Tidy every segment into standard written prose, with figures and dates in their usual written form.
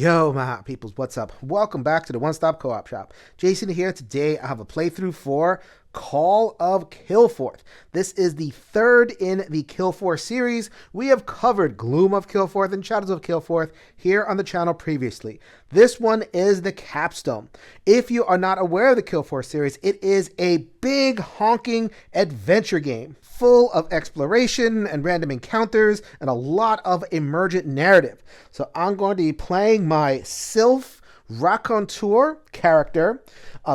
Yo, my hot peoples, what's up? Welcome back to the One Stop Co-op Shop. Jason here. Today I have a playthrough for Call of Kilforth. This is the third in the Kilforth series. We have covered Gloom of Kilforth and Shadows of Kilforth here on the channel previously. This one is the capstone. If you are not aware of the Kilforth series, it is a big honking adventure game full of exploration and random encounters and a lot of emergent narrative. So I'm going to be playing my Sylph Raconteur character,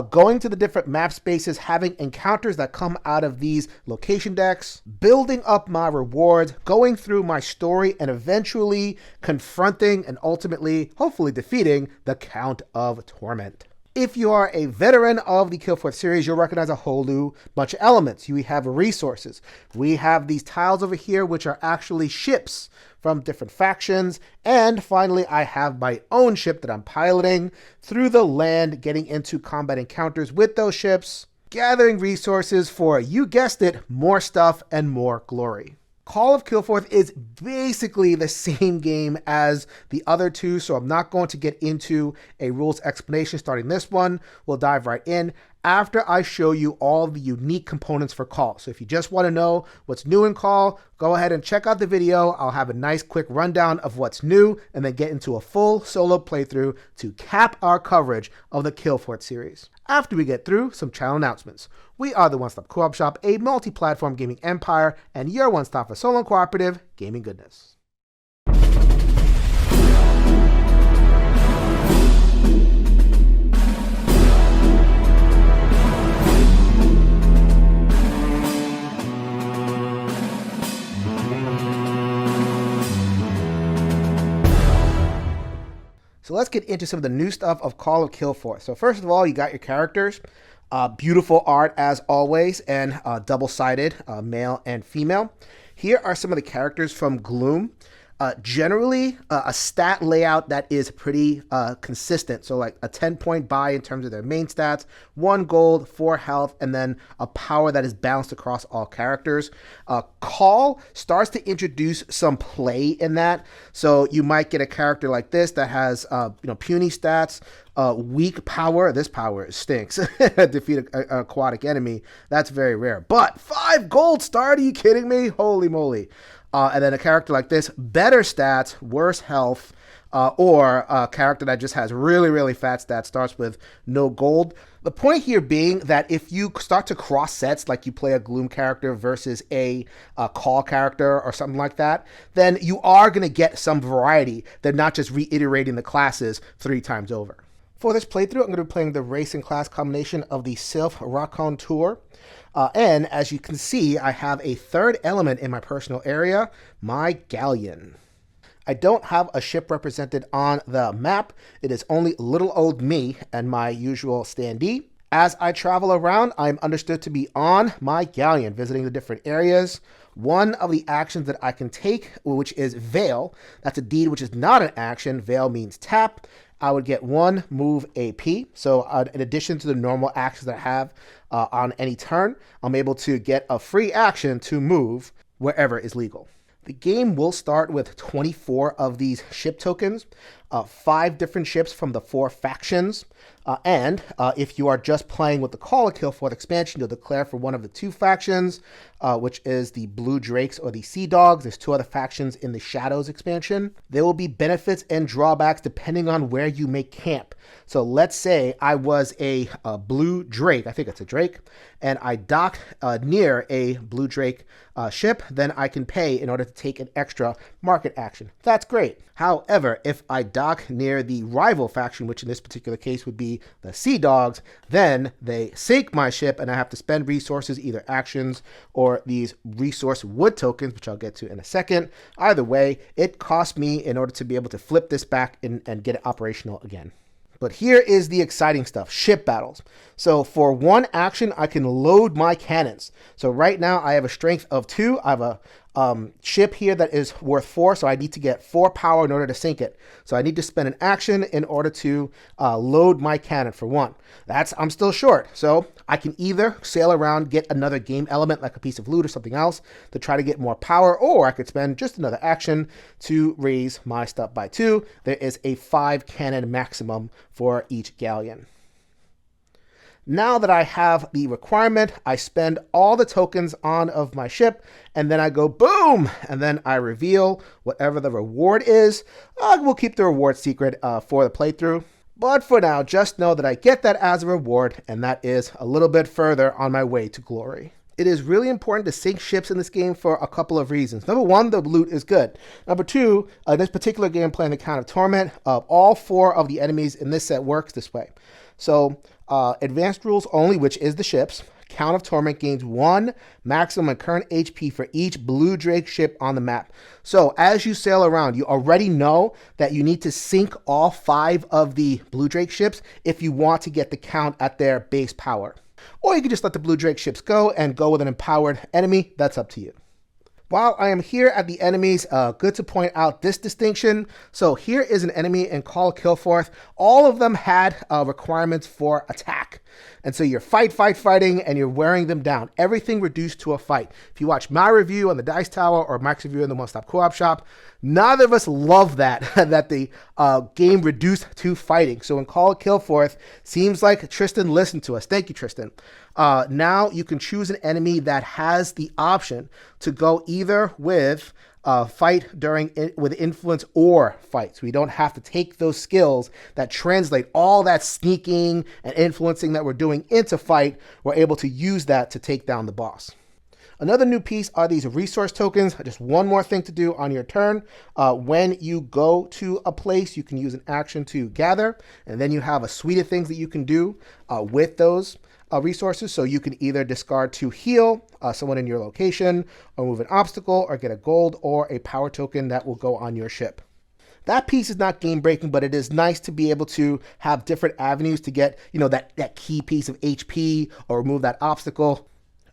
going to the different map spaces, having encounters that come out of these location decks, building up my rewards, going through my story, and eventually confronting and ultimately, hopefully defeating the Count of Torment. If you are a veteran of the Kilforth series, you'll recognize a whole new bunch of elements. We have resources. We have these tiles over here, which are actually ships from different factions. And finally, I have my own ship that I'm piloting through the land, getting into combat encounters with those ships, gathering resources for, you guessed it, more stuff and more glory. Call of Kilforth is basically the same game as the other two, so I'm not going to get into a rules explanation starting this one. We'll dive right in after I show you all the unique components for Call. So if you just want to know what's new in Call, go ahead and check out the video. I'll have a nice quick rundown of what's new and then get into a full solo playthrough to cap our coverage of the Kilforth series. After we get through some channel announcements. We are the One Stop Co-op Shop, a multi-platform gaming empire, and your one stop for solo and cooperative gaming goodness. So let's get into some of the new stuff of Call of Kilforth. So first of all, you got your characters. Beautiful art as always, and double-sided, male and female. Here are some of the characters from Gloom. Generally, a stat layout that is pretty consistent. So like a 10-point buy in terms of their main stats, 1 gold, 4 health, and then a power that is balanced across all characters. Call starts to introduce some play in that. So you might get a character like this that has puny stats, weak power. This power stinks. Defeat an aquatic enemy. That's very rare. But 5 gold star? Are you kidding me? Holy moly. And then a character like this, better stats, worse health, or a character that just has really, really fat stats, starts with no gold. The point here being that if you start to cross sets, like you play a Gloom character versus a Call character or something like that, then you are going to get some variety. They're not just reiterating the classes 3 times over. For this playthrough, I'm going to be playing the race and class combination of the Sylph Raconteur. And as you can see, I have a third element in my personal area, my galleon. I don't have a ship represented on the map. It is only little old me and my usual standee. As I travel around, I'm understood to be on my galleon, visiting the different areas. One of the actions that I can take, which is Veil, that's a deed which is not an action. Veil means tap. I would get 1 move AP. So in addition to the normal actions that I have on any turn, I'm able to get a free action to move wherever is legal. The game will start with 24 of these ship tokens, 5 different ships from the 4 factions. And if you are just playing with the Call of Kilforth expansion, you'll declare for one of the 2 factions, which is the Blue Drakes or the Sea Dogs. There's 2 other factions in the Shadows expansion. There will be benefits and drawbacks depending on where you make camp. So let's say I was a Blue Drake, I think it's a Drake, and I docked near a Blue Drake ship, then I can pay in order to take an extra market action. That's great. However, if I dock near the rival faction, which in this particular case would be the Sea Dogs, then they sink my ship and I have to spend resources, either actions or these resource wood tokens, which I'll get to in a second. Either way, it costs me in order to be able to flip this back and get it operational again. But here is the exciting stuff, ship battles. So for 1 action, I can load my cannons. So right now I have a strength of 2. I have ship here that is worth 4, so I need to get 4 power in order to sink it. So I need to spend an action in order to load my cannon for 1. I'm still short, so I can either sail around, get another game element like a piece of loot or something else to try to get more power, or I could spend just another action to raise my stuff by 2. There is a 5 cannon maximum for each galleon. Now that I have the requirement, I spend all the tokens on of my ship, and then I go boom, and then I reveal whatever the reward is. We'll keep the reward secret for the playthrough. But for now, just know that I get that as a reward, and that is a little bit further on my way to glory. It is really important to sink ships in this game for a couple of reasons. Number 1, the loot is good. Number 2, this particular game playing the Count of Torment, all 4 of the enemies in this set works this way. So, advanced rules only, which is the ships. Count of Torment gains 1 maximum current HP for each Blue Drake ship on the map. So as you sail around, you already know that you need to sink all 5 of the Blue Drake ships if you want to get the count at their base power. Or you can just let the Blue Drake ships go and go with an empowered enemy. That's up to you. While I am here at the enemies, good to point out this distinction. So here is an enemy in Call of Kilforth. All of them had requirements for attack. And so you're fighting, and you're wearing them down. Everything reduced to a fight. If you watch my review on the Dice Tower or Mike's review in the One Stop Co-op Shop, neither of us love that, that the game reduced to fighting. So in Call of Kilforth, seems like Tristan listened to us. Thank you, Tristan. Now you can choose an enemy that has the option to go either with fight with influence or fight. So we don't have to take those skills that translate all that sneaking and influencing that we're doing into fight. We're able to use that to take down the boss. Another new piece are these resource tokens. Just one more thing to do on your turn. When you go to a place, you can use an action to gather, and then you have a suite of things that you can do with those resources. So you can either discard to heal someone in your location, or move an obstacle, or get a gold or a power token that will go on your ship. That piece is not game breaking, but it is nice to be able to have different avenues to get, that key piece of HP or remove that obstacle.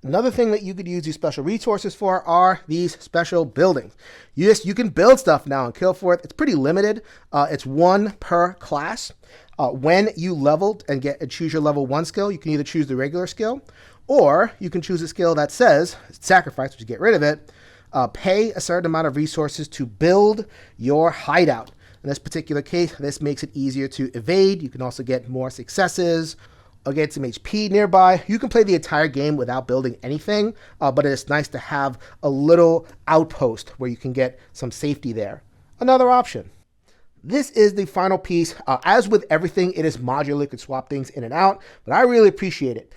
Another thing that you could use these special resources for are these special buildings. Yes, you can build stuff now in Kilforth. It's pretty limited. It's 1 per class. When you leveled and choose your level 1 skill, you can either choose the regular skill, or you can choose a skill that says sacrifice, which is get rid of it, pay a certain amount of resources to build your hideout. In this particular case, this makes it easier to evade. You can also get more successes or get some HP nearby. You can play the entire game without building anything, but it's nice to have a little outpost where you can get some safety there. Another option. This is the final piece. As with everything, it is modular. You can swap things in and out, but I really appreciate it.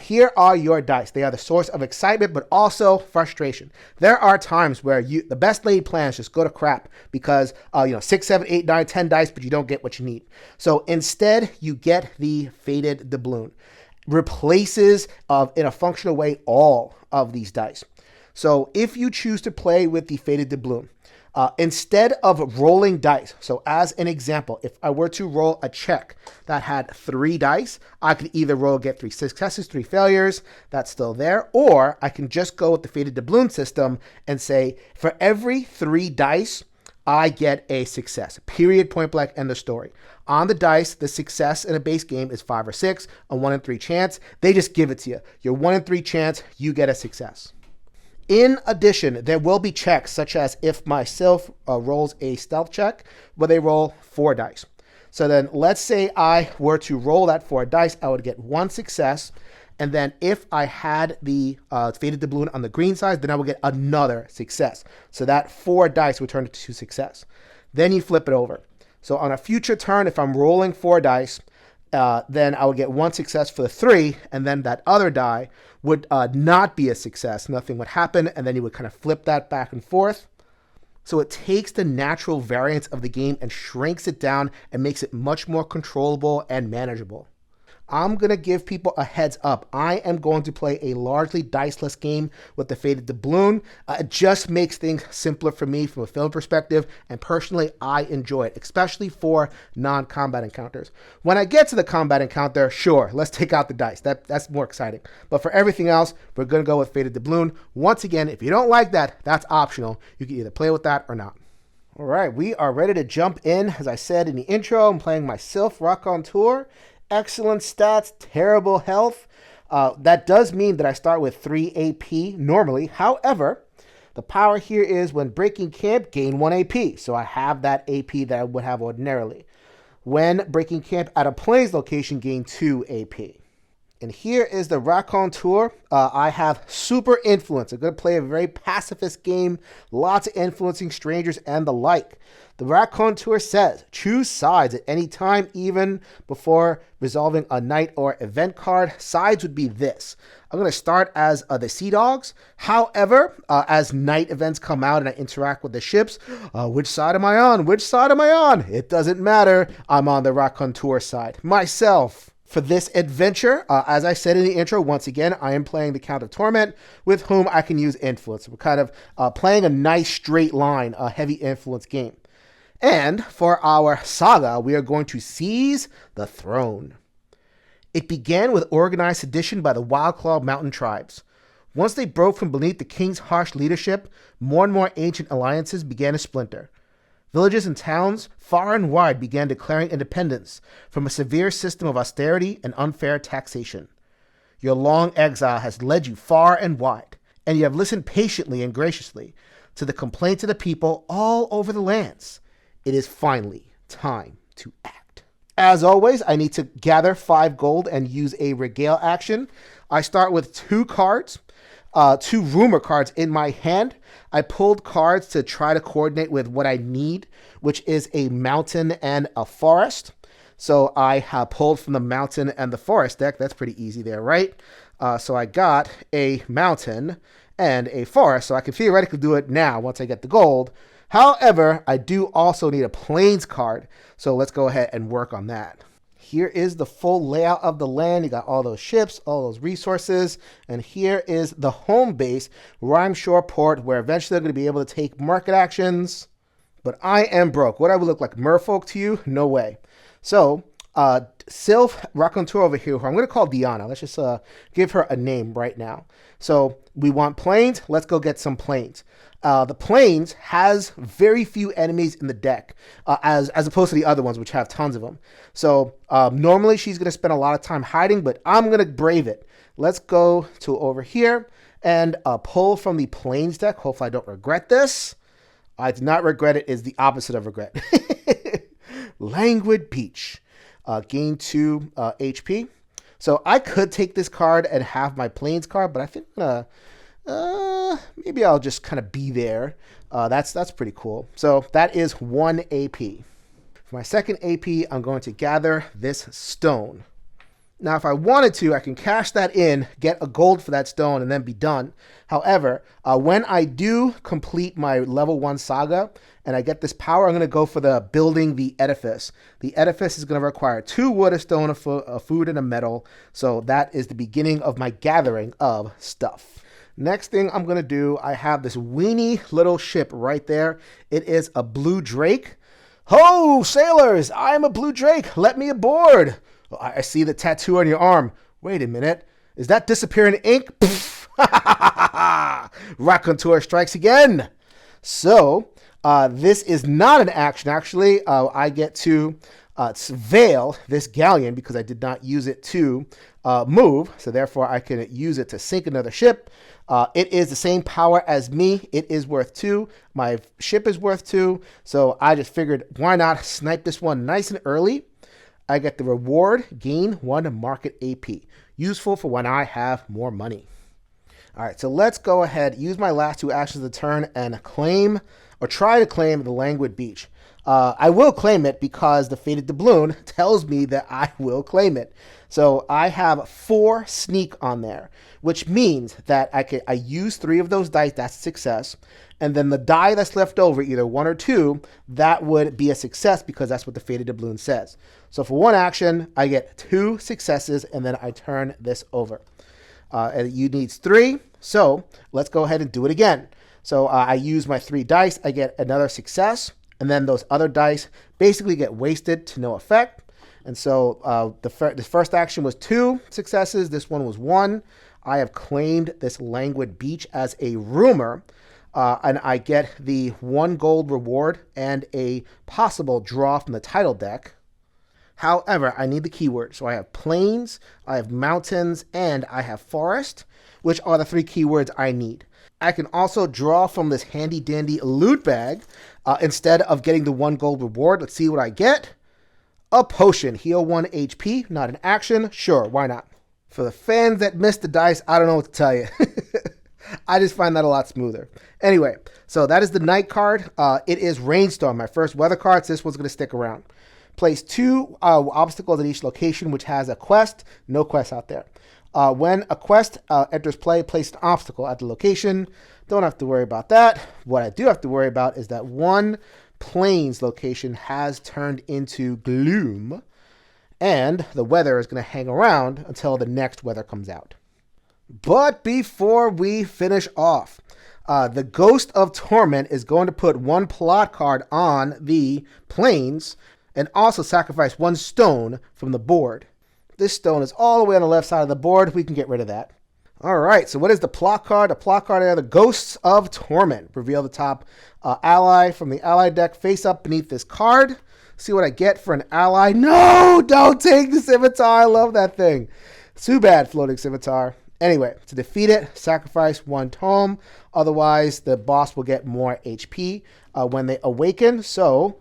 Here are your dice. They are the source of excitement, but also frustration. There are times where the best laid plans just go to crap because, 6, 7, 8, 9, 10 dice, but you don't get what you need. So instead, you get the Fated Doubloon. Replaces, in a functional way, all of these dice. So if you choose to play with the Fated Doubloon, instead of rolling dice, so as an example, if I were to roll a check that had 3 dice, I could either get 3 successes, 3 failures, that's still there, or I can just go with the Fated Doubloon system and say, for every 3 dice, I get a success. Period, point blank, end of story. On the dice, the success in a base game is 5 or 6, a 1 in 3 chance. They just give it to you. Your 1 in 3 chance, you get a success. In addition, there will be checks, such as if my sylph rolls a stealth check, where they roll 4 dice. So then, let's say I were to roll that 4 dice, I would get 1 success, and then if I had the Fated Doubloon on the green side, then I would get another success. So that 4 dice would turn into success. Then you flip it over. So on a future turn, if I'm rolling 4 dice, then I would get 1 success for the 3, and then that other die would not be a success. Nothing would happen, and then you would kind of flip that back and forth. So it takes the natural variance of the game and shrinks it down and makes it much more controllable and manageable. I'm going to give people a heads up. I am going to play a largely diceless game with the Faded Doubloon. It just makes things simpler for me from a film perspective, and personally, I enjoy it, especially for non-combat encounters. When I get to the combat encounter, sure, let's take out the dice. That's more exciting. But for everything else, we're going to go with Faded Doubloon. Once again, if you don't like that, that's optional. You can either play with that or not. All right, we are ready to jump in. As I said in the intro, I'm playing my Sylph Raconteur. Excellent stats, terrible health. That does mean that I start with 3 AP normally. However, the power here is when breaking camp, gain 1 AP. So I have that AP that I would have ordinarily. When breaking camp at a plains location, gain 2 AP. And here is the Raconteur. I have super influence. I'm going to play a very pacifist game, lots of influencing strangers and the like. The Raconteur says, choose sides at any time, even before resolving a night or event card. Sides would be this. I'm going to start as the Sea Dogs. However, as night events come out and I interact with the ships, which side am I on? Which side am I on? It doesn't matter. I'm on the Raconteur side. Myself. For this adventure, as I said in the intro, once again, I am playing the Count of Torment, with whom I can use influence. We're kind of playing a nice straight line, a heavy influence game. And for our saga, we are going to seize the throne. It began with organized sedition by the Wildclaw Mountain tribes. Once they broke from beneath the king's harsh leadership, more and more ancient alliances began to splinter. Villages and towns far and wide began declaring independence from a severe system of austerity and unfair taxation. Your long exile has led you far and wide, and you have listened patiently and graciously to the complaints of the people all over the lands. It is finally time to act. As always, I need to gather 5 gold and use a regale action. I start with 2 cards. 2 rumor cards in my hand. I pulled cards to try to coordinate with what I need, which is a mountain and a forest. So I have pulled from the mountain and the forest deck. That's pretty easy there, right? So I got a mountain and a forest, so I can theoretically do it now once I get the gold. However, I do also need a plains card, so let's go ahead and work on that. Here is the full layout of the land. You got all those ships, all those resources. And here is the home base, Rhymeshore Port, where eventually they're going to be able to take market actions. But I am broke. What I would look like, merfolk to you? No way. So, Sylph Raconteur over here, who I'm going to call Diana. Let's just give her a name right now. So, we want plains. Let's go get some plains. The plains has very few enemies in the deck, as opposed to the other ones, which have tons of them. So normally she's going to spend a lot of time hiding, but I'm going to brave it. Let's go to over here and pull from the plains deck. Hopefully I don't regret this. I do not regret it. Is the opposite of regret. Languid Peach. Gain 2 HP. So I could take this card and have my plains card, but I think I'm going to... maybe I'll just kind of be there. That's pretty cool. So that is 1 AP. For my second AP, I'm going to gather this stone. Now, if I wanted to, I can cash that in, get a gold for that stone, and then be done. However, when I do complete my level 1 saga, and I get this power, I'm going to go for the building the edifice. The edifice is going to require 2 wood, a stone, a food, and a metal. So that is the beginning of my gathering of stuff. Next thing I'm going to do, I have this weenie little ship right there. It is a blue drake. Ho, sailors, I am a blue drake. Let me aboard. I see the tattoo on your arm. Wait a minute. Is that disappearing ink? Raconteur strikes again. So, this is not an action, actually. I get to veil this galleon because I did not use it to move. So, therefore, I can use it to sink another ship. It is the same power as me. It is worth 2. My ship is worth 2. So, I just figured, why not snipe this one nice and early? I get the reward, gain 1 market AP. Useful for when I have more money. All right, so let's go ahead, use my last 2 actions of the turn and claim, or try to claim the Languid Beach. I will claim it because the Faded Doubloon tells me that I will claim it. So I have 4 sneak on there, which means that I use 3 of those dice, that's success. and then the die that's left over, either 1 or 2, that would be a success because that's what the Faded Doubloon says. So for 1 action, I get 2 successes, and then I turn this over. And you needs 3, so let's go ahead and do it again. So I use my 3 dice, I get another success, and then those other dice basically get wasted to no effect. And so the first action was 2 successes, this one was 1. I have claimed this Languid Beach as a rumor, and I get the 1 gold reward and a possible draw from the title deck. However, I need the keyword. So I have plains, I have mountains, and I have forest, which are the 3 keywords I need. I can also draw from this handy dandy loot bag instead of getting the 1 gold reward. Let's see what I get. A potion. Heal 1 HP. Not an action. Sure, why not? For the fans that missed the dice, I don't know what to tell you. I just find that a lot smoother. Anyway, so that is the night card. It is Rainstorm, my first weather card, so this one's going to stick around. Place 2 obstacles at each location, which has a quest. No quest out there. When a quest enters play, place an obstacle at the location. Don't have to worry about that. What I do have to worry about is that 1 plains location has turned into gloom, and the weather is going to hang around until the next weather comes out. But before we finish off, the Ghost of Torment is going to put 1 plot card on the plains and also sacrifice 1 stone from the board. This stone is all the way on the left side of the board. We can get rid of that. All right, so what is the plot card? The plot card are the Ghosts of Torment. Reveal the top ally from the ally deck face up beneath this card. See what I get for an ally. No, don't take the scimitar. I love that thing. Too bad, floating scimitar. Anyway, to defeat it, sacrifice 1 tome. Otherwise, the boss will get more HP when they awaken. So,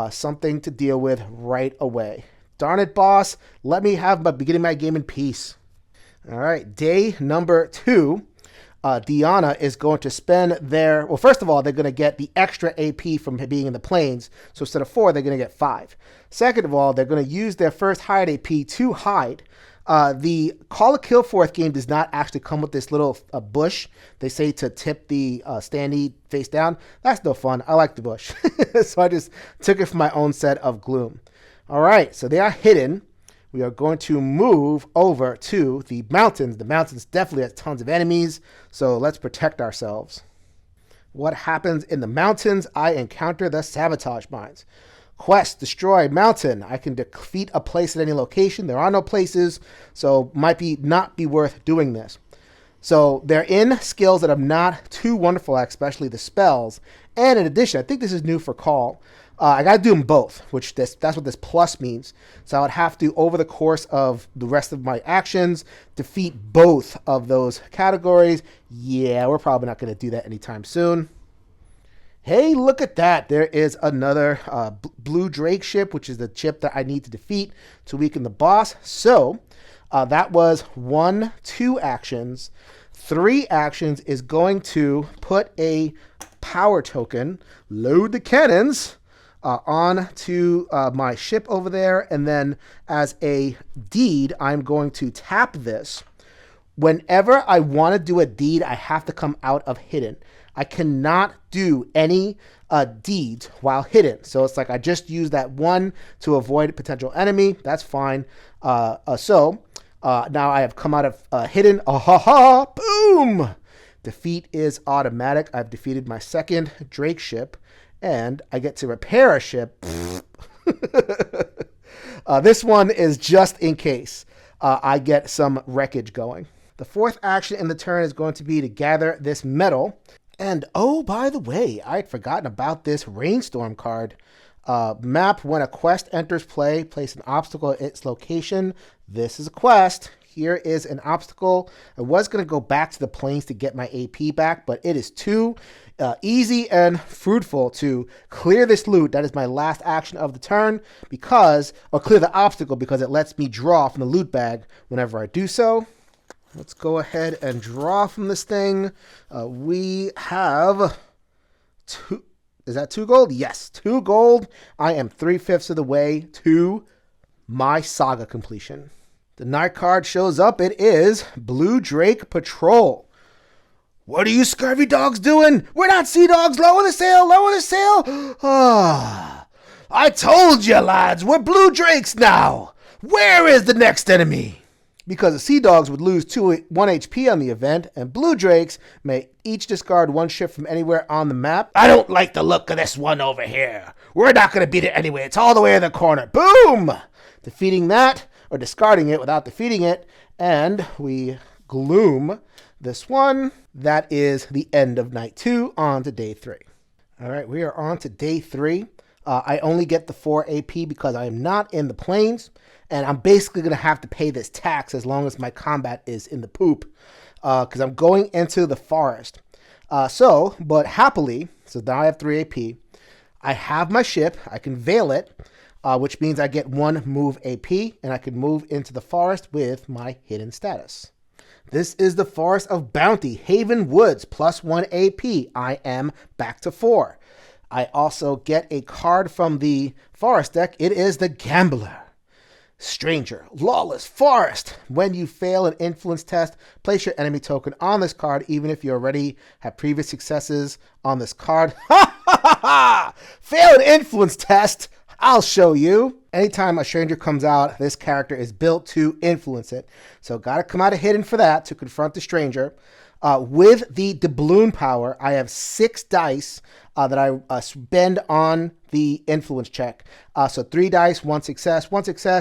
something to deal with right away. Darn it, boss. Let me have beginning my game in peace. All right, day number 2. Diana is going to spend their... Well, first of all, they're going to get the extra AP from being in the plains. So instead of 4, they're going to get 5. Second of all, they're going to use their first hide AP to hide. The Call of Kilforth game does not actually come with this little bush. They say to tip the standee face down. That's no fun. I like the bush. So I just took it from my own set of gloom. All right, so they are hidden. We are going to move over to the mountains. The mountains definitely has tons of enemies, so let's protect ourselves. What happens in the mountains? I encounter the sabotage mines. Quest, destroy mountain. I can defeat a place at any location. There are no places, so might not be worth doing this. So they're in skills that I'm not too wonderful at, especially the spells. And in addition, I think this is new for Call. I got to do them both, which that's what this plus means. So I would have to, over the course of the rest of my actions, defeat both of those categories. Yeah, we're probably not going to do that anytime soon. Hey, look at that. There is another blue Drake ship, which is the ship that I need to defeat to weaken the boss. So that was 1, 2 actions. 3 actions is going to put a power token, load the cannons, on to my ship over there, and then as a deed, I'm going to tap this. Whenever I want to do a deed, I have to come out of hidden. I cannot do any deeds while hidden. So it's like I just use that 1 to avoid a potential enemy. That's fine. So now I have come out of hidden. Boom! Defeat is automatic. I've defeated my second Drake ship. And I get to repair a ship. This one is just in case I get some wreckage going. The 4th action in the turn is going to be to gather this metal. And oh, by the way, I'd forgotten about this Rainstorm card. Map, when a quest enters play, place an obstacle at its location. This is a quest. Here is an obstacle. I was going to go back to the plains to get my AP back, but it is too easy and fruitful to clear this loot. That is my last action of the turn or clear the obstacle because it lets me draw from the loot bag whenever I do so. Let's go ahead and draw from this thing. We have 2. Is that 2 gold? Yes, 2 gold. I am 3/5 of the way to my saga completion. The night card shows up. It is Blue Drake Patrol. What are you scurvy dogs doing? We're not sea dogs. Lower the sail, lower the sail. Ah, I told you, lads, we're blue drakes now. Where is the next enemy? Because the sea dogs would lose 1 HP on the event, and blue drakes may each discard 1 ship from anywhere on the map. I don't like the look of this one over here. We're not going to beat it anyway. It's all the way in the corner. Boom! Defeating that, or discarding it without defeating it, and we gloom this one. That is the end of night 2, on to day 3. All right, we are on to day 3. I only get the 4 AP because I am not in the plains, and I'm basically going to have to pay this tax as long as my combat is in the poop, because I'm going into the forest. But happily, so now I have 3 AP. I have my ship. I can veil it, which means I get 1 move AP, and I can move into the forest with my hidden status. This is the Forest of Bounty, Haven Woods, plus 1 AP. I am back to 4. I also get a card from the forest deck. It is the Gambler. Stranger, Lawless Forest. When you fail an influence test, place your enemy token on this card, even if you already have previous successes on this card. Ha ha ha ha! Fail an influence test. I'll show you. Anytime a stranger comes out, this character is built to influence it. So gotta come out of hidden for that to confront the stranger. With the doubloon power, I have 6 dice that I spend on the influence check. So 3 dice, 1 success,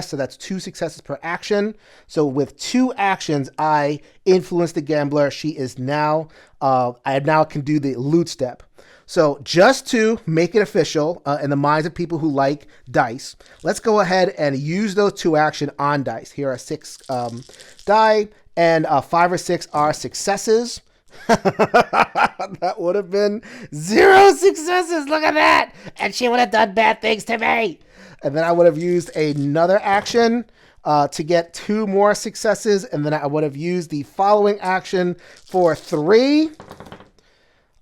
so that's 2 successes per action. So with 2 actions, I influence the Gambler. She is now, I now can do the loot step. So just to make it official in the minds of people who like dice, let's go ahead and use those 2 action on dice. Here are 6 die, and 5 or 6 are successes. That would have been 0 successes. Look at that. And she would have done bad things to me. And then I would have used another action to get 2 more successes. And then I would have used the following action for 3.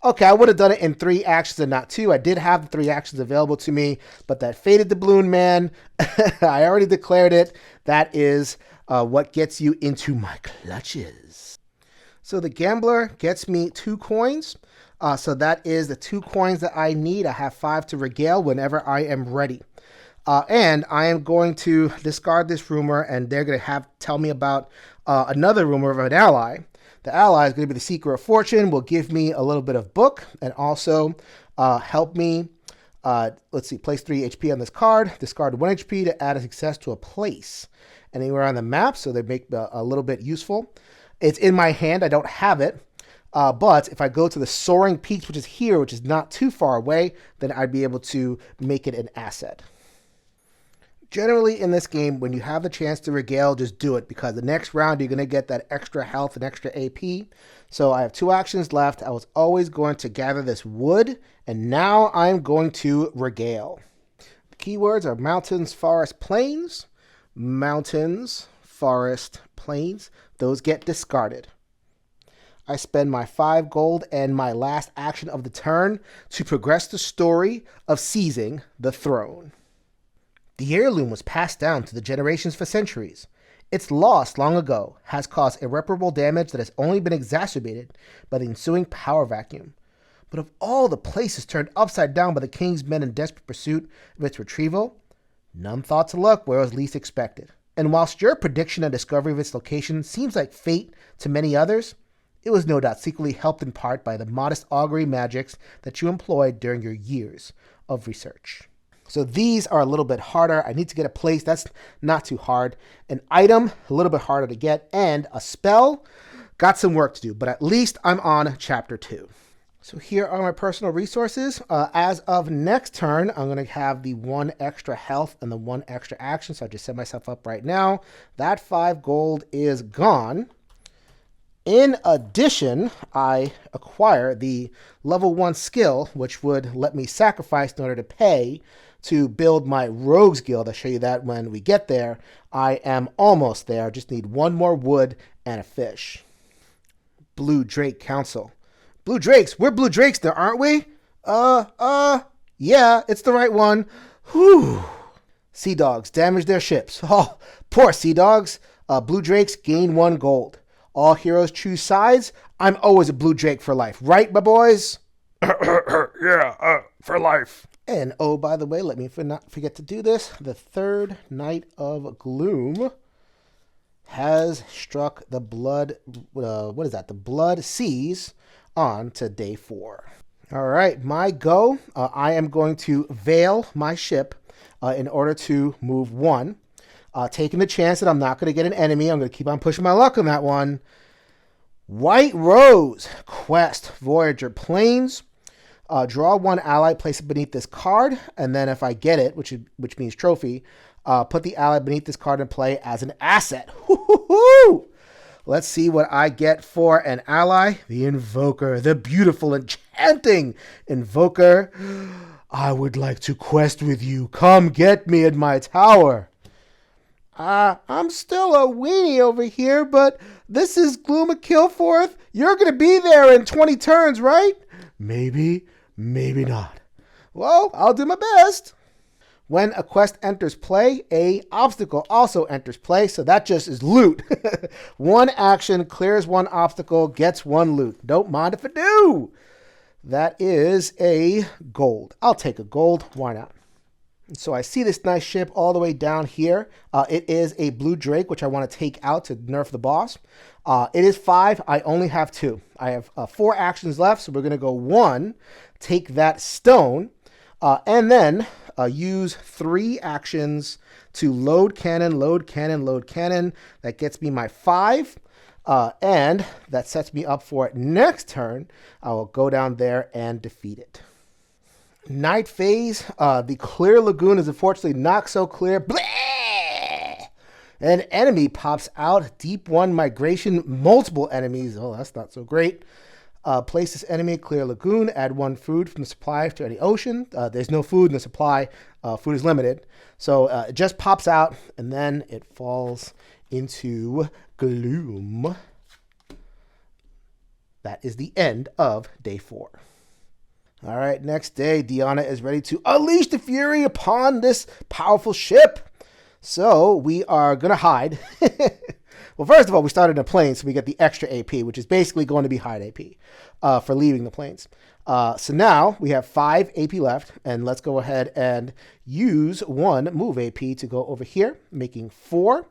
Okay, I would have done it in 3 actions and not 2. I did have the 3 actions available to me, but that Faded Doubloon Man, I already declared it. That is what gets you into my clutches. So the Gambler gets me 2 coins. So that is the 2 coins that I need. I have 5 to regale whenever I am ready. And I am going to discard this rumor, and they're going to tell me about another rumor of an ally. The ally is going to be the Seeker of Fortune, will give me a little bit of book, and also help me, place 3 HP on this card, discard 1 HP to add a success to a place anywhere on the map, so they make a little bit useful. It's in my hand, I don't have it, but if I go to the Soaring Peaks, which is here, which is not too far away, then I'd be able to make it an asset. Generally in this game, when you have the chance to regale, just do it, because the next round you're going to get that extra health and extra AP. So I have 2 actions left. I was always going to gather this wood, and now I'm going to regale. The keywords are mountains, forest, plains. Mountains, forest, plains. Those get discarded. I spend my 5 gold and my last action of the turn to progress the story of seizing the throne. The heirloom was passed down to the generations for centuries. Its loss long ago has caused irreparable damage that has only been exacerbated by the ensuing power vacuum. But of all the places turned upside down by the king's men in desperate pursuit of its retrieval, none thought to look where it was least expected. And whilst your prediction and discovery of its location seems like fate to many others, it was no doubt secretly helped in part by the modest augury magics that you employed during your years of research. So these are a little bit harder. I need to get a place. That's not too hard. An item, a little bit harder to get. And a spell, got some work to do. But at least I'm on chapter 2. So here are my personal resources. As of next turn, I'm going to have the 1 extra health and the 1 extra action. So I just set myself up right now. That 5 gold is gone. In addition, I acquire the level 1 skill, which would let me sacrifice in order to pay to build my Rogues Guild. I'll show you that when we get there. I am almost there. I just need 1 more wood and a fish. Blue Drake Council. Blue Drakes. We're Blue Drakes there, aren't we? Yeah, it's the right one. Whew. Sea Dogs damage their ships. Oh, poor Sea Dogs. Blue Drakes gain 1 gold. All heroes choose sides. I'm always a blue Drake for life, right, my boys? Yeah, for life. And oh, by the way, let me not forget to do this. The third night of gloom has struck the blood. What is that? The blood seas on to day 4. All right, my go. I am going to veil my ship in order to move 1. Taking the chance that I'm not going to get an enemy. I'm going to keep on pushing my luck on that one. White Rose, Quest, Voyager Plains. Draw 1 ally, place it beneath this card, and then if I get it, which means trophy, put the ally beneath this card in play as an asset. Hoo-hoo-hoo! Let's see what I get for an ally. The Invoker, the beautiful, enchanting Invoker. I would like to quest with you. Come get me in my tower. I'm still a weenie over here, but this is Gloom of Kilforth. You're going to be there in 20 turns, right? Maybe, maybe not. Well, I'll do my best. When a quest enters play, a obstacle also enters play, so that just is loot. 1 action, clears 1 obstacle, gets 1 loot. Don't mind if I do. That is a gold. I'll take a gold. Why not? So I see this nice ship all the way down here. It is a blue Drake, which I want to take out to nerf the boss. It is 5. I only have 2. I have 4 actions left, so we're going to go 1, take that stone, and then use 3 actions to load cannon, load cannon, load cannon. That gets me my 5, and that sets me up for next turn. I will go down there and defeat it. Night phase. The clear lagoon is unfortunately not so clear. Bleh! An enemy pops out. Deep 1 migration. Multiple enemies. Oh, that's not so great. Place this enemy clear lagoon. Add 1 food from the supply to any ocean. There's no food in the supply. Food is limited. So it just pops out and then it falls into gloom. That is the end of day 4. All right, next day, Deanna is ready to unleash the fury upon this powerful ship. So we are going to hide. Well, first of all, we started in a plane, so we get the extra AP, which is basically going to be hide AP for leaving the planes. So now we have 5 AP left, and let's go ahead and use 1 move AP to go over here, making 4.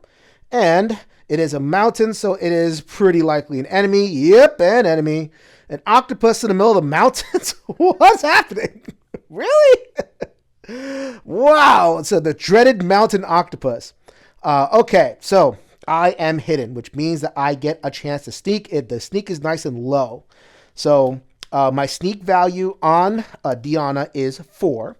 And it is a mountain, so it is pretty likely an enemy. Yep, an enemy. An octopus in the middle of the mountains? What's happening? Really? Wow. So the dreaded mountain octopus. Okay, so I am hidden, which means that I get a chance to sneak. The sneak is nice and low. So my sneak value on Deanna is 4.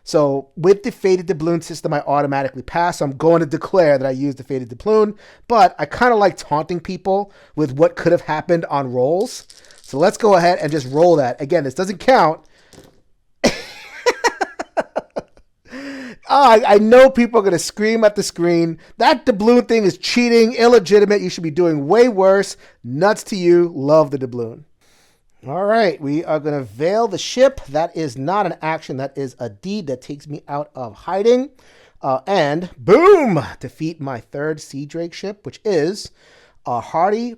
So with the Fated Doubloon system, I automatically pass. So I'm going to declare that I used the Fated Doubloon, but I kind of like taunting people with what could have happened on rolls. So let's go ahead and just roll that. Again, this doesn't count. I know people are going to scream at the screen. That doubloon thing is cheating, illegitimate. You should be doing way worse. Nuts to you. Love the doubloon. All right, we are going to veil the ship. That is not an action. That is a deed that takes me out of hiding. And boom, defeat my 3rd Sea Drake ship, which is hardy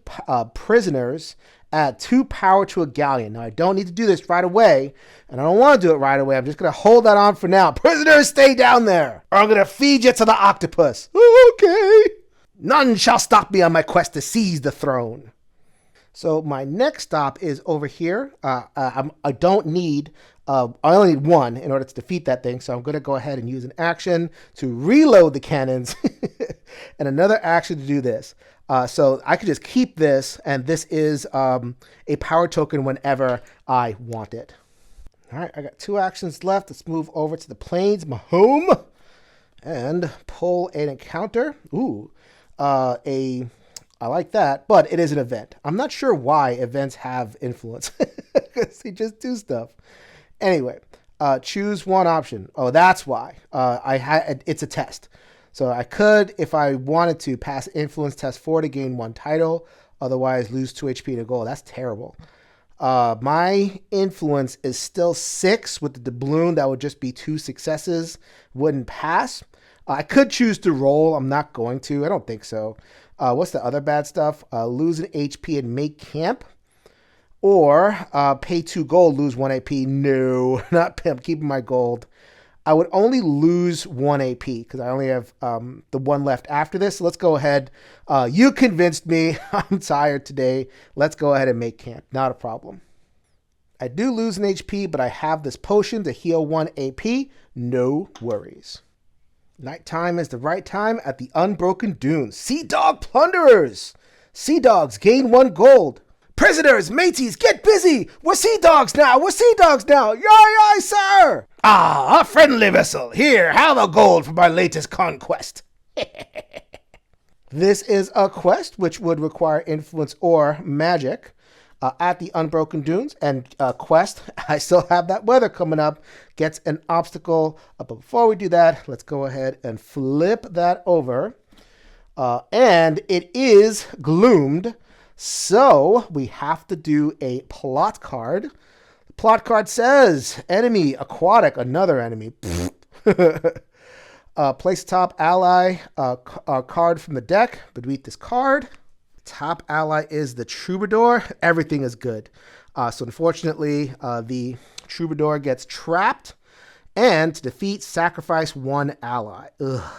prisoners. Add 2 power to a galleon. Now, I don't need to do this right away, and I don't want to do it right away. I'm just going to hold that on for now. Prisoners, stay down there, or I'm going to feed you to the octopus. Okay. None shall stop me on my quest to seize the throne. So my next stop is over here. I don't need, I only need 1 in order to defeat that thing. So I'm going to go ahead and use an action to reload the cannons and another action to do this. So I could just keep this, and this is a power token whenever I want it. All right, I got 2 actions left. Let's move over to the plains, my home, and pull an encounter. Ooh, I like that, but it is an event. I'm not sure why events have influence, because they just do stuff. Anyway, choose 1 option. Oh, that's why. It's a test. So I could, if I wanted to, pass influence test 4 to gain 1 title. Otherwise, lose 2 HP to gold. That's terrible. My influence is still 6 with the doubloon. That would just be 2 successes. Wouldn't pass. I could choose to roll. I'm not going to. I don't think so. What's the other bad stuff? Lose an HP and make camp. Or pay 2 gold, lose 1 AP. No, not pimp. Keeping my gold. I would only lose 1 AP because I only have the one left after this. So let's go ahead. You convinced me. I'm tired today. Let's go ahead and make camp. Not a problem. I do lose an HP, but I have this potion to heal 1 AP. No worries. Nighttime is the right time at the Unbroken Dunes. Sea Dog Plunderers! Sea Dogs gain 1 gold. Prisoners, mateys, get busy! We're Sea Dogs now! We're Sea Dogs now! Yay, yay, sir! Ah, a friendly vessel. Here, have a gold for my latest conquest. This is a quest which would require influence or magic at the Unbroken Dunes. And quest, I still have that weather coming up, gets an obstacle. But before we do that, let's go ahead and flip that over. And it is gloomed. So we have to do a plot card. The plot card says, enemy, aquatic, another enemy. Place top ally card from the deck beneath this card. Top ally is the Troubadour. Everything is good. So unfortunately, the Troubadour gets trapped. And to defeat, sacrifice 1 ally. Ugh.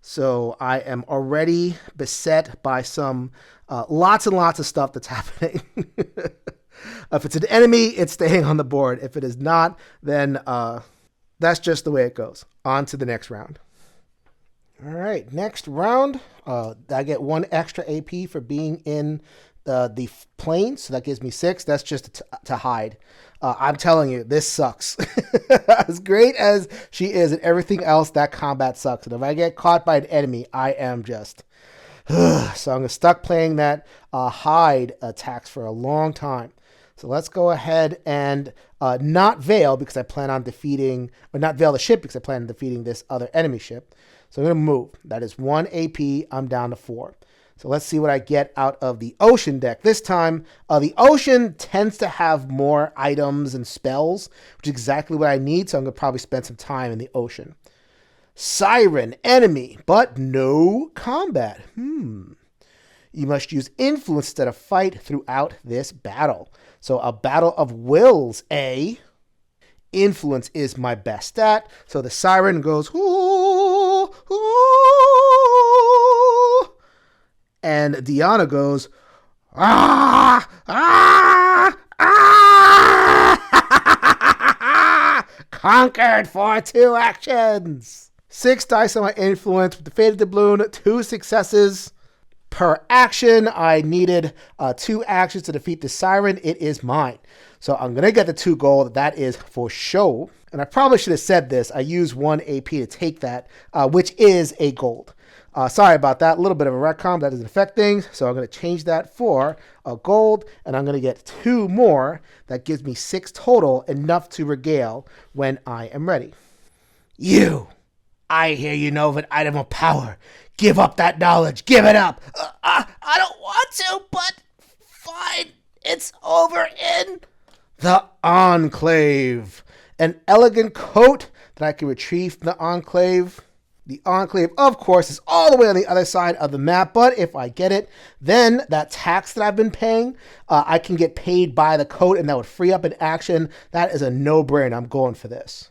So I am already beset by some lots and lots of stuff that's happening. If it's an enemy, it's staying on the board. If it is not, then that's just the way it goes. On to the next round. All right, next round. I get 1 extra AP for being in the plane, so that gives me 6. That's just to hide. I'm telling you, this sucks. As great as she is and everything else, that combat sucks. And if I get caught by an enemy, I am just... So I'm stuck playing that hide attacks for a long time. So let's go ahead and not veil because I plan on defeating... Or not veil the ship because I plan on defeating this other enemy ship. So I'm going to move. That is 1 AP. I'm down to 4. So let's see what I get out of the Ocean deck. This time, the Ocean tends to have more items and spells, which is exactly what I need, so I'm going to probably spend some time in the Ocean. Siren, enemy, but no combat. You must use influence instead of fight throughout this battle. So a battle of wills, Influence is my best stat. So the Siren goes, ooh, ooh. And Deanna goes, ah, ah, ah. Conquered for 2 actions. 6 dice on my influence with the Faded Doubloon, 2 successes per action. I needed 2 actions to defeat the Siren. It is mine. So I'm going to get the 2 gold. That is for show. And I probably should have said this. I used 1 AP to take that, which is a gold. Sorry about that. A little bit of a retcon. That doesn't affect things. So I'm going to change that for a gold. And I'm going to get 2 more. That gives me 6 total, enough to regale when I am ready. You! I hear you know of an item of power. Give up that knowledge. Give it up. I don't want to, but fine. It's over in the Enclave. An elegant coat that I can retrieve from the Enclave. The Enclave, of course, is all the way on the other side of the map, but if I get it, then that tax that I've been paying, I can get paid by the coat, and that would free up an action. That is a no-brainer. I'm going for this.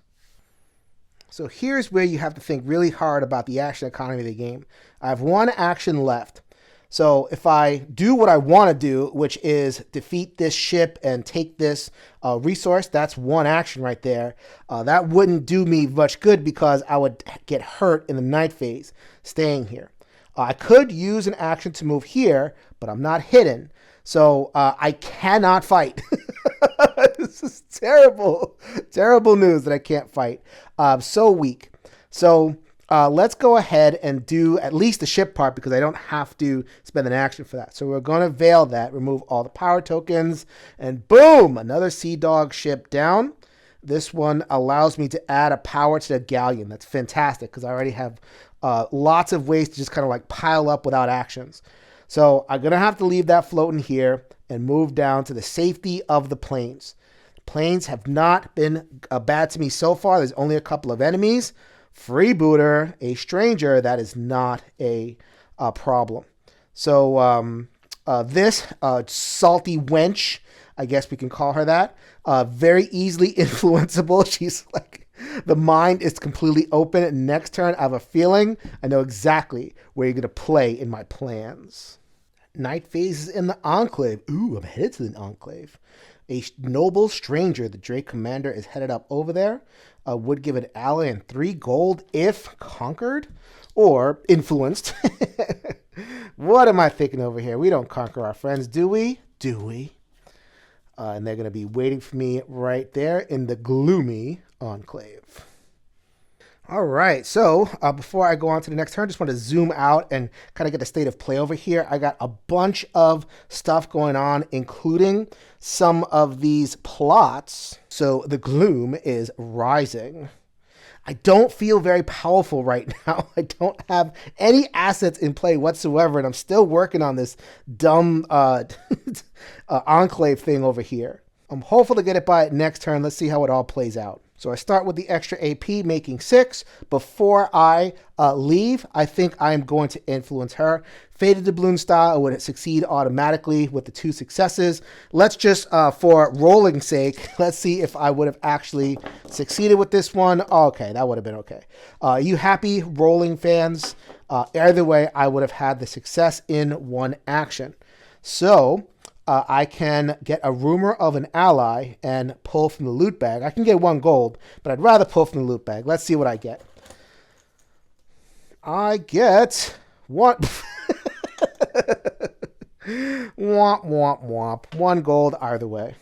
So here's where you have to think really hard about the action economy of the game. I have 1 action left. So if I do what I want to do, which is defeat this ship and take this resource, that's 1 action right there. That wouldn't do me much good because I would get hurt in the night phase staying here. I could use an action to move here, but I'm not hidden. So I cannot fight. This is terrible. Terrible news that I can't fight. I'm so weak. So let's go ahead and do at least the ship part because I don't have to spend an action for that. So we're going to veil that, remove all the power tokens, and boom, another Sea Dog ship down. This one allows me to add a power to the galleon. That's fantastic because I already have lots of ways to just kind of like pile up without actions. So I'm going to have to leave that floating here and move down to the safety of the plains. The plains have not been bad to me so far. There's only a couple of enemies. Freebooter, a stranger, that is not a problem. So this salty wench I guess we can call her that. Very easily influenceable. She's like, the mind is completely open. Next turn, I have a feeling I know exactly where you're going to play in my plans. Night phases in the Enclave. Ooh, I'm headed to the Enclave. A noble stranger, the Drake commander, is headed up over there. Would give an ally and 3 gold if conquered or influenced. What am I thinking over here? We don't conquer our friends, do we? Do we? And they're going to be waiting for me right there in the gloomy Enclave. All right, so before I go on to the next turn, I just want to zoom out and kind of get the state of play over here. I got a bunch of stuff going on, including some of these plots. So the gloom is rising. I don't feel very powerful right now. I don't have any assets in play whatsoever, and I'm still working on this dumb Enclave thing over here. I'm hopeful to get it by next turn. Let's see how it all plays out. So I start with the extra AP, making 6. Before I leave, I think I'm going to influence her. Faded Doubloon style would succeed automatically with the 2 successes. Let's just, for rolling sake, let's see if I would have actually succeeded with this one. Okay, that would have been okay. Are you happy, rolling fans? Either way, I would have had the success in 1 action. So I can get a rumor of an ally and pull from the loot bag. I can get 1 gold, but I'd rather pull from the loot bag. Let's see what I get. I get 1. Womp, womp, womp. 1 gold either way.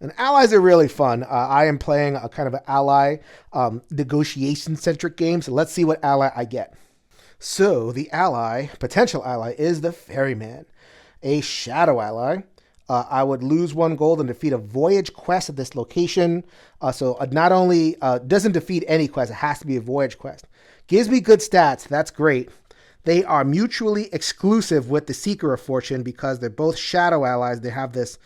And allies are really fun. I am playing a kind of an ally negotiation-centric game, so let's see what ally I get. So the ally, potential ally, is the Ferryman. A shadow ally. I would lose 1 gold and defeat a voyage quest at this location. So not only doesn't defeat any quest, it has to be a voyage quest. Gives me good stats. That's great. They are mutually exclusive with the Seeker of Fortune because they're both shadow allies. They have this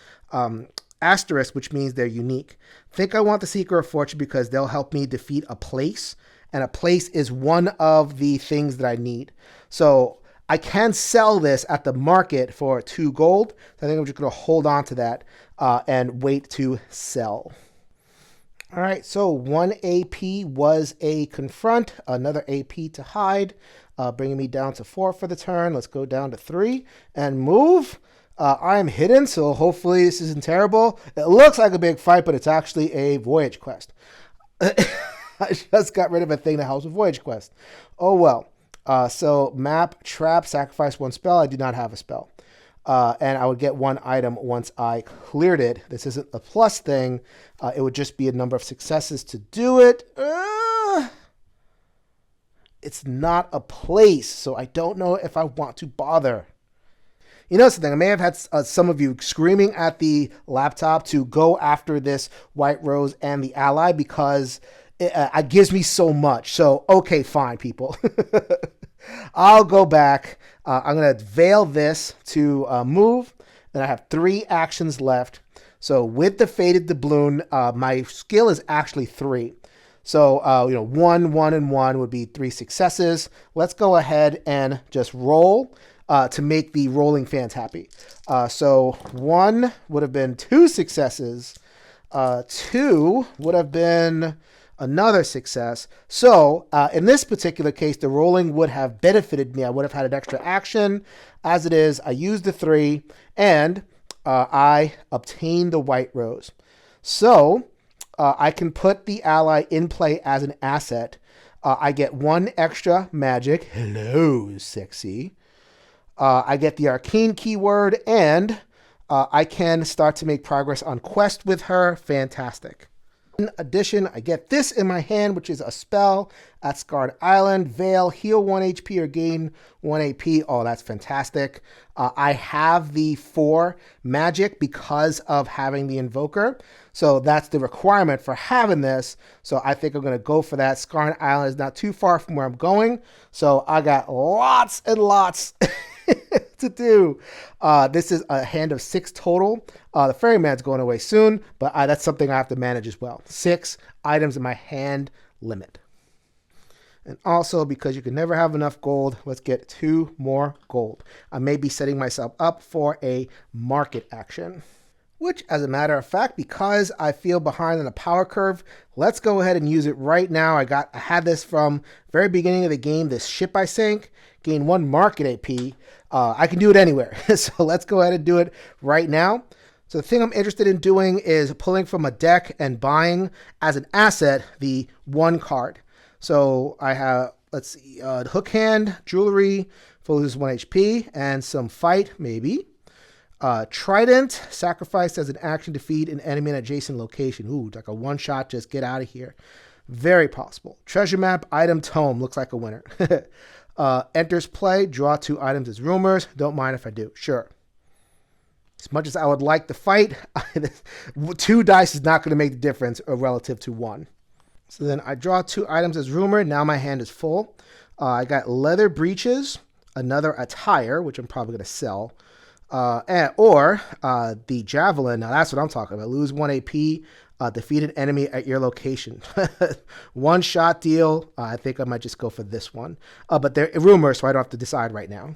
asterisk, which means they're unique. Think I want the Seeker of Fortune because they'll help me defeat a place. And a place is one of the things that I need. So I can sell this at the market for 2 gold. So I think I'm just going to hold on to that and wait to sell. All right, so 1 AP was a confront, another AP to hide, bringing me down to 4 for the turn. Let's go down to 3 and move. I am hidden, so hopefully this isn't terrible. It looks like a big fight, but it's actually a voyage quest. I just got rid of a thing that helps with voyage quest. Oh, well. So map, trap, sacrifice 1 spell. I do not have a spell. And I would get 1 item once I cleared it. This isn't a plus thing. It would just be a number of successes to do it. It's not a place, so I don't know if I want to bother. You know something, I may have had some of you screaming at the laptop to go after this White Rose and the ally because it gives me so much. So, okay, fine, people. I'll go back. I'm going to veil this to move. Then I have 3 actions left. So with the Faded Doubloon, my skill is actually 3. So, 1, 1, and 1 would be 3 successes. Let's go ahead and just roll to make the rolling fans happy. So 1 would have been 2 successes. 2 would have been another success. So in this particular case, the rolling would have benefited me. I would have had an extra action. As it is, I used the 3 and I obtained the White Rose. So I can put the ally in play as an asset. I get 1 extra magic. Hello, sexy. I get the arcane keyword, and I can start to make progress on quest with her. Fantastic. In addition, I get this in my hand, which is a spell at Scarred Island. Veil, heal 1 HP or gain 1 AP. Oh, that's fantastic. I have the 4 magic because of having the Invoker. So that's the requirement for having this. So I think I'm going to go for that. Scarred Island is not too far from where I'm going. So I got lots and lots to do. This is a hand of 6 total. The Ferryman's going away soon, but that's something I have to manage as well. 6 items in my hand limit. And also, because you can never have enough gold, let's get 2 more gold. I may be setting myself up for a market action. which, as a matter of fact, because I feel behind on the power curve, let's go ahead and use it right now. I had this from very beginning of the game. This ship I sank, gain 1 market AP. I can do it anywhere, so let's go ahead and do it right now. So the thing I'm interested in doing is pulling from a deck and buying as an asset the 1 card. So I have, let's see, hook hand, jewelry, full loses 1 HP, and some fight, maybe. Trident, sacrificed as an action to defeat an enemy in an adjacent location. Ooh, like a 1-shot, just get out of here. Very possible. Treasure map, item, tome, looks like a winner. Enters play, draw 2 items as rumors. Don't mind if I do, sure. As much as I would like to fight, 2 dice is not going to make the difference relative to 1. So then I draw 2 items as rumor. Now my hand is full. I got leather breeches, another attire, which I'm probably going to sell. Or the javelin. Now that's what I'm talking about. Lose 1 AP, defeat an enemy at your location. 1-shot deal. I think I might just go for this one. But they're rumors, so I don't have to decide right now.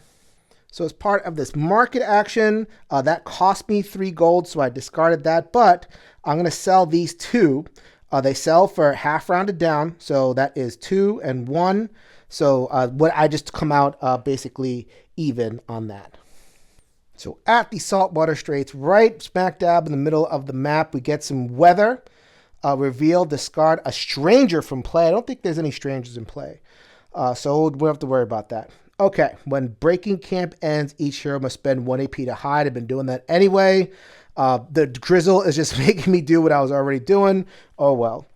So as part of this market action, that cost me 3 gold, so I discarded that. But I'm going to sell these 2. They sell for half rounded down, so that is 2 and 1. So what I just come out basically even on that. So at the Saltwater Straits, right smack dab in the middle of the map, we get some weather. Reveal, discard a stranger from play. I don't think there's any strangers in play. So we don't have to worry about that. Okay, when breaking camp ends, each hero must spend 1 AP to hide. I've been doing that anyway. The drizzle is just making me do what I was already doing. Oh well.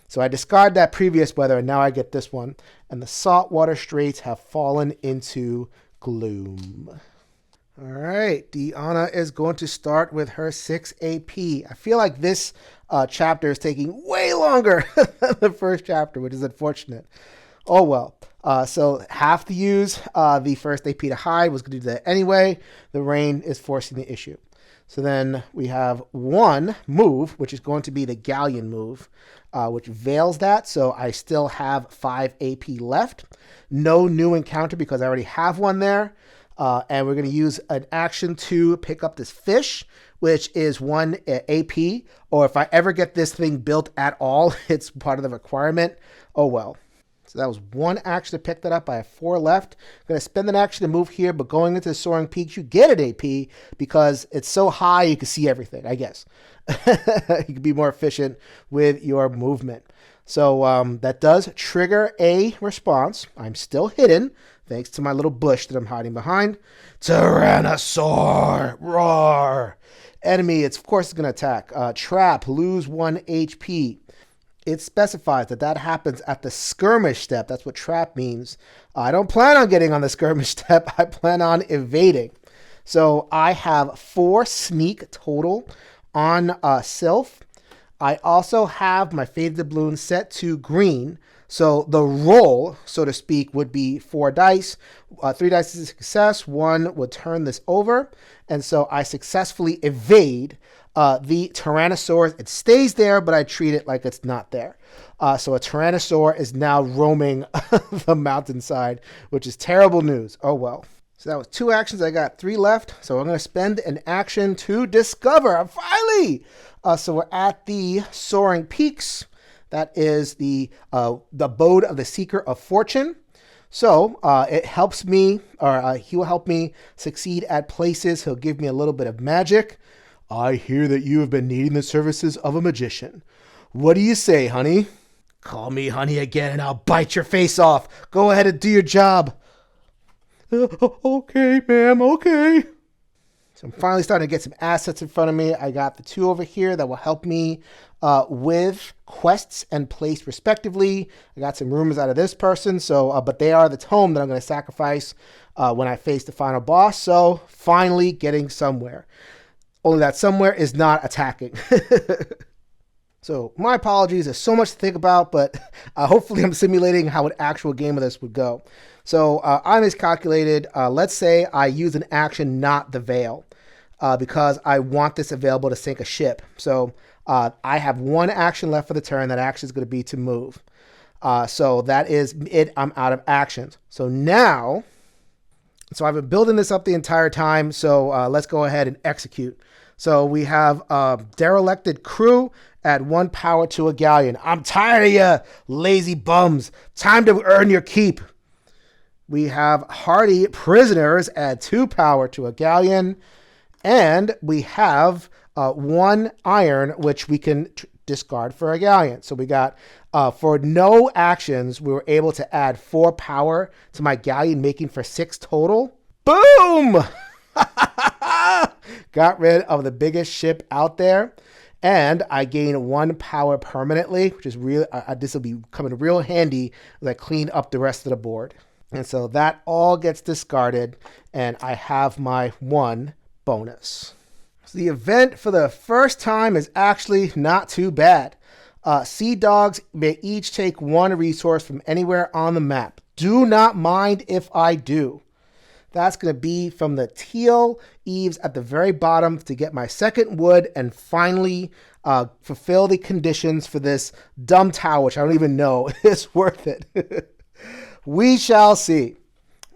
So I discard that previous weather, and now I get this one. And the Saltwater Straits have fallen into gloom. All right, Deanna is going to start with her 6 AP. I feel like this chapter is taking way longer than the first chapter, which is unfortunate. Oh, well. So have to use the first AP to hide. Was going to do that anyway. The rain is forcing the issue. So then we have 1 move, which is going to be the galleon move, which veils that. So I still have 5 AP left. No new encounter because I already have one there. And we're going to use an action to pick up this fish, which is 1 AP. Or if I ever get this thing built at all, it's part of the requirement. Oh, well. So that was 1 action to pick that up. I have 4 left. I'm going to spend an action to move here, but going into the Soaring Peaks, you get an AP because it's so high you can see everything, I guess. You can be more efficient with your movement. So that does trigger a response. I'm still hidden, thanks to my little bush that I'm hiding behind. Tyrannosaur! Roar! Enemy, of course, it's going to attack. Trap, lose 1 HP. It specifies that happens at the skirmish step. That's what trap means. I don't plan on getting on the skirmish step. I plan on evading. So I have 4 sneak total on Sylph. I also have my Faded Doubloon set to green. So the roll, so to speak, would be 4 dice. 3 dice is a success. 1 would turn this over. And so I successfully evade the Tyrannosaurus. It stays there, but I treat it like it's not there. So a Tyrannosaur is now roaming the mountainside, which is terrible news. Oh, well. So that was 2 actions. I got 3 left. So I'm going to spend an action to discover. Finally! So we're at the Soaring Peaks. That is the abode of the Seeker of Fortune. So it helps me, or he will help me succeed at places. He'll give me a little bit of magic. I hear that you have been needing the services of a magician. What do you say, honey? Call me honey again and I'll bite your face off. Go ahead and do your job. Okay, ma'am, okay. So I'm finally starting to get some assets in front of me. I got the 2 over here that will help me with quests and place respectively. I got some rumors out of this person, so but they are the tome that I'm going to sacrifice when I face the final boss. So finally getting somewhere. Only that somewhere is not attacking. So my apologies. There's so much to think about, but hopefully I'm simulating how an actual game of this would go. So I miscalculated. Let's say I use an action, not the veil, because I want this available to sink a ship. So I have 1 action left for the turn. That action is going to be to move. So that is it. I'm out of actions. So now, so I've been building this up the entire time. So let's go ahead and execute. So we have derelicted crew, add 1 power to a galleon. I'm tired of you, lazy bums. Time to earn your keep. We have hardy prisoners, add 2 power to a galleon. And we have 1 iron, which we can discard for a galleon. So we got, for no actions, we were able to add 4 power to my galleon, making for 6 total. Boom! Got rid of the biggest ship out there. And I gain 1 power permanently, which is real. This will be coming real handy as I clean up the rest of the board. And so that all gets discarded, and I have my 1 bonus. So the event for the first time is actually not too bad. Sea dogs may each take 1 resource from anywhere on the map. Do not mind if I do. That's going to be from the teal eaves at the very bottom to get my 2nd wood and finally fulfill the conditions for this dumb tower, which I don't even know is worth it. We shall see.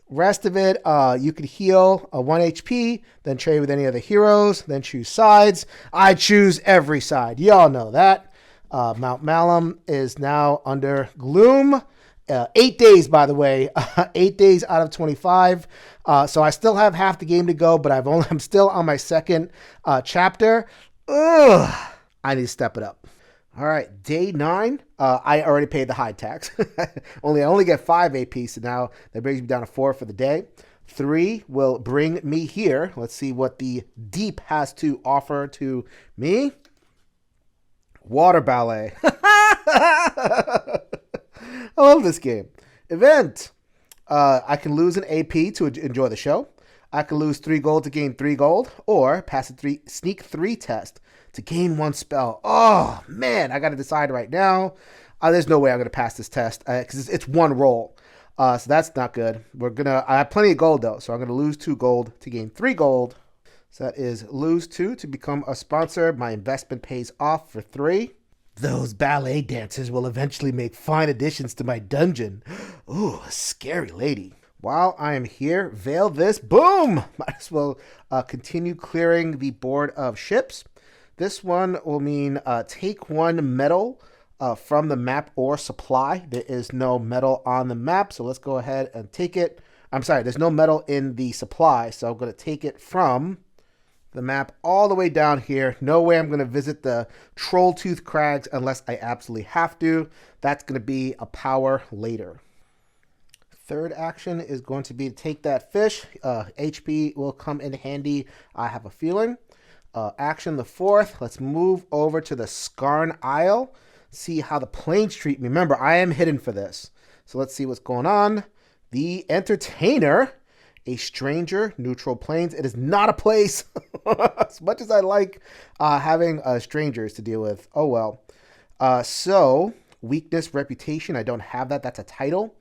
Rest of it, you could heal 1 HP, then trade with any other heroes, then choose sides. I choose every side. Y'all know that. Mount Malum is now under gloom. 8 days, by the way. 8 days out of 25. So I still have half the game to go, but I'm still on my 2nd chapter. Ugh, I need to step it up. All right, day 9. I already paid the high tax. I only get 5 AP, so now that brings me down to 4 for the day. 3 will bring me here. Let's see what the deep has to offer to me. Water ballet. I love this game. Event. I can lose an AP to enjoy the show. I can lose 3 gold to gain 3 gold, or pass a sneak 3 test to gain 1 spell. Oh, man, I got to decide right now. There's no way I'm going to pass this test because it's 1 roll. So that's not good. I have plenty of gold, though, so I'm going to lose 2 gold to gain 3 gold. So that is lose 2 to become a sponsor. My investment pays off for 3. Those ballet dancers will eventually make fine additions to my dungeon. Ooh, a scary lady. While I am here, veil this. Boom! Might as well continue clearing the board of ships. This one will mean take 1 metal from the map or supply. There is no metal on the map, so let's go ahead and take it. I'm sorry, there's no metal in the supply, so I'm going to take it from the map all the way down here. No way I'm going to visit the Trolltooth Crags unless I absolutely have to. That's going to be a power later. 3rd action is going to be to take that fish. HP will come in handy, I have a feeling. Action the 4th. Let's move over to the Scarn Isle. See how the planes treat me. Remember, I am hidden for this. So let's see what's going on. The Entertainer. A stranger, neutral planes. It is not a place. As much as I like having strangers to deal with. Oh, well. So, weakness, reputation. I don't have that. That's a title.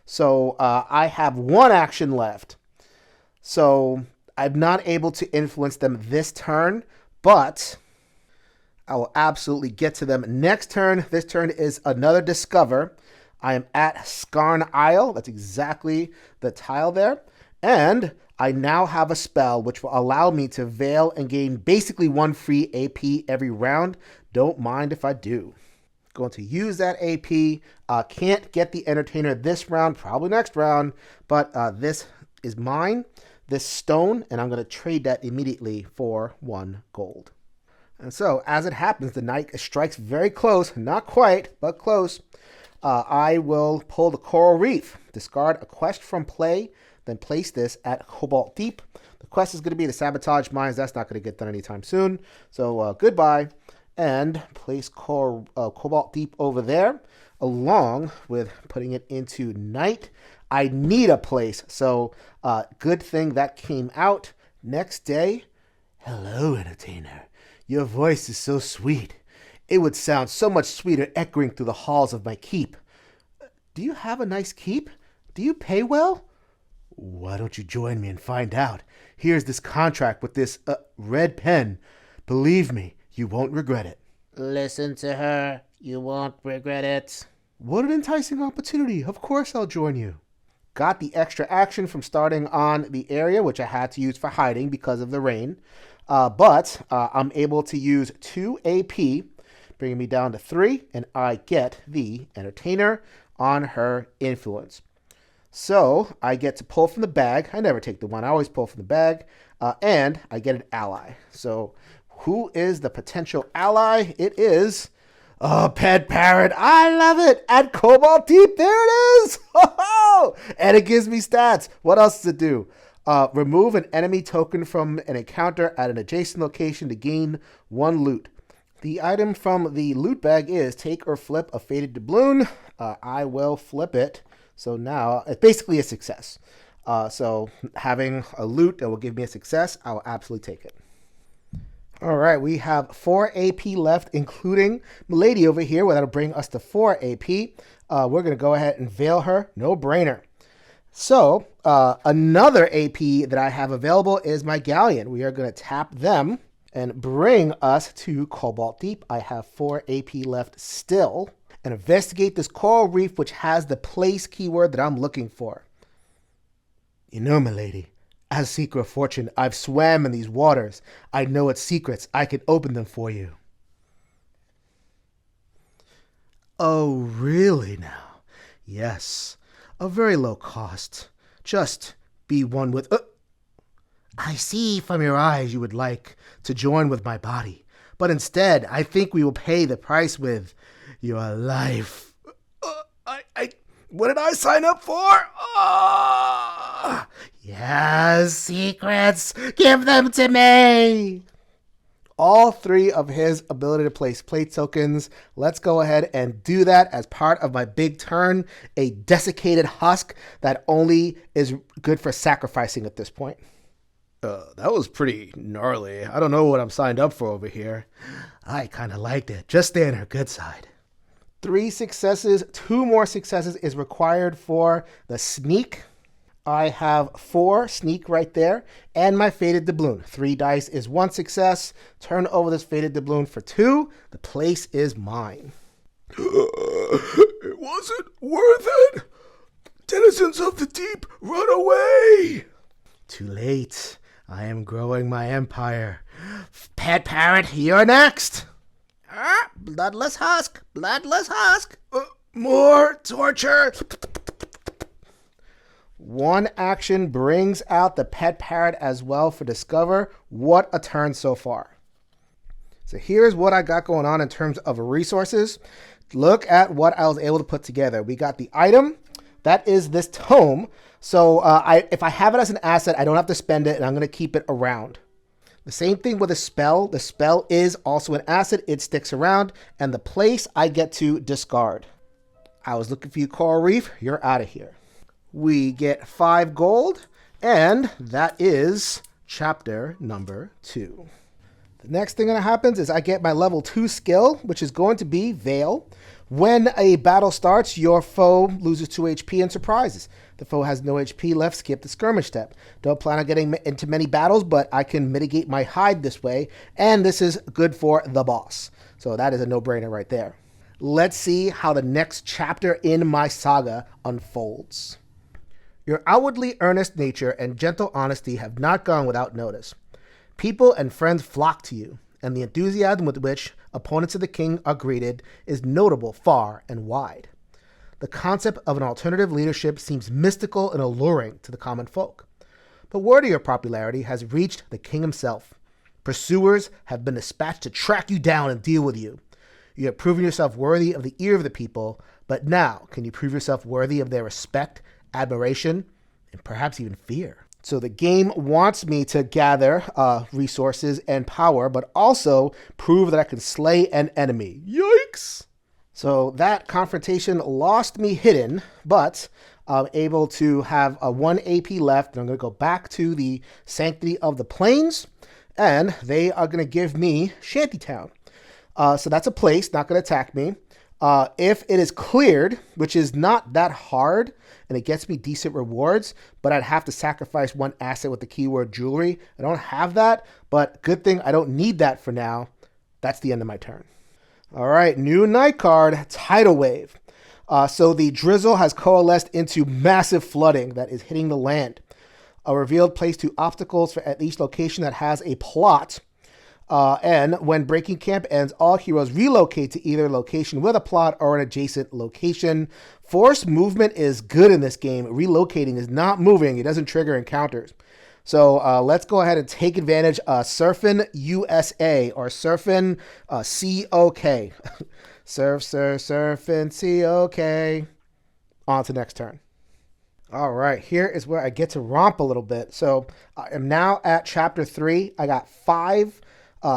So, I have 1 action left. So, I'm not able to influence them this turn. But I will absolutely get to them next turn. This turn is another discover. I am at Scarn Isle. That's exactly the tile there. And I now have a spell which will allow me to veil and gain basically 1 free AP every round. Don't mind if I do. Going to use that AP. Can't get the Entertainer this round, probably next round. But this is mine, this stone, and I'm going to trade that immediately for 1 gold. And so, as it happens, the knight strikes very close. Not quite, but close. I will pull the Coral Reef. Discard a quest from play. Then place this at Cobalt Deep. The quest is going to be to sabotage mines. That's not going to get done anytime soon. So goodbye. And place Cobalt Deep over there, along with putting it into night. I need a place. So good thing that came out. Next day. Hello, Entertainer. Your voice is so sweet. It would sound so much sweeter echoing through the halls of my keep. Do you have a nice keep? Do you pay well? Why don't you join me and find out? Here's this contract with this red pen. Believe me, you won't regret it. Listen to her. You won't regret it. What an enticing opportunity. Of course I'll join you. Got the extra action from starting on the area, which I had to use for hiding because of the rain. But I'm able to use 2 AP, bringing me down to 3, and I get the Entertainer on her influence. So I get to pull from the bag. I never take the one. I always pull from the bag. And I get an ally. So who is the potential ally? It is Pet Parrot. I love it. At Cobalt Deep. There it is. And it gives me stats. What else does it do? Remove an enemy token from an encounter at an adjacent location to gain 1 loot. The item from the loot bag is take or flip a faded doubloon. I will flip it. So now it's basically a success. So having a loot that will give me a success, I will absolutely take it. All right, we have 4 AP left, including Milady over here, where that'll bring us to 4 AP. We're going to go ahead and veil her. No brainer. So another AP that I have available is my Galleon. We are going to tap them and bring us to Cobalt Deep. I have 4 AP left still. And investigate this coral reef, which has the place keyword that I'm looking for. You know, milady, as seeker of fortune, I've swam in these waters. I know its secrets. I can open them for you. Oh, really now? Yes, a very low cost. Just be one with... I see from your eyes you would like to join with my body. But instead, I think we will pay the price with... your life. What did I sign up for? Yes, secrets. Give them to me. All 3 of his ability to place plate tokens. Let's go ahead and do that as part of my big turn. A desiccated husk that only is good for sacrificing at this point. That was pretty gnarly. I don't know what I'm signed up for over here. I kind of liked it. Just stay on her good side. 3 successes, 2 more successes is required for the sneak. I have 4 sneak right there, and my faded doubloon. 3 dice is 1 success. Turn over this faded doubloon for 2. The place is mine. It wasn't worth it. Denizens of the deep, run away. Too late. I am growing my empire. Pet Parrot, you're next. Bloodless husk. Bloodless husk. More torture. 1 action brings out the Pet Parrot as well for Discover. What a turn so far. So here's what I got going on in terms of resources. Look at what I was able to put together. We got the item. That is this tome. So if I have it as an asset, I don't have to spend it, and I'm going to keep it around. The same thing with a spell. The spell is also an asset. It sticks around. And the place I get to discard. I was looking for you, Coral Reef. You're out of here. We get 5 gold. And that is chapter number 2. The next thing that happens is I get my level 2 skill, which is going to be Veil. When a battle starts, your foe loses 2 HP and surprises. The foe has no HP left, skip the skirmish step. Don't plan on getting into many battles, but I can mitigate my hide this way, and this is good for the boss. So that is a no-brainer right there. Let's see how the next chapter in my saga unfolds. Your outwardly earnest nature and gentle honesty have not gone without notice. People and friends flock to you, and the enthusiasm with which opponents of the king are greeted is notable far and wide. The concept of an alternative leadership seems mystical and alluring to the common folk. But word of your popularity has reached the king himself. Pursuers have been dispatched to track you down and deal with you. You have proven yourself worthy of the ear of the people, but now can you prove yourself worthy of their respect, admiration, and perhaps even fear? So the game wants me to gather resources and power, but also prove that I can slay an enemy. Yikes! So that confrontation lost me hidden, but I'm able to have a 1 AP left, and I'm going to go back to the Sanctity of the Plains, and they are going to give me Shantytown. So that's a place, not going to attack me. If it is cleared, which is not that hard, and it gets me decent rewards, but I'd have to sacrifice 1 asset with the keyword jewelry. I don't have that, but good thing I don't need that for now. That's the end of my turn. All right, new night card, Tidal Wave. So the drizzle has coalesced into massive flooding that is hitting the land. A revealed place to obstacles for at each location that has a plot. And when breaking camp ends, all heroes relocate to either location with a plot or an adjacent location. Forced movement is good in this game. Relocating is not moving. It doesn't trigger encounters. So let's go ahead and take advantage of Surfin' USA or Surfin' COK. Surfin' COK. On to next turn. All right, here is where I get to romp a little bit. So I am now at Chapter 3. I got 5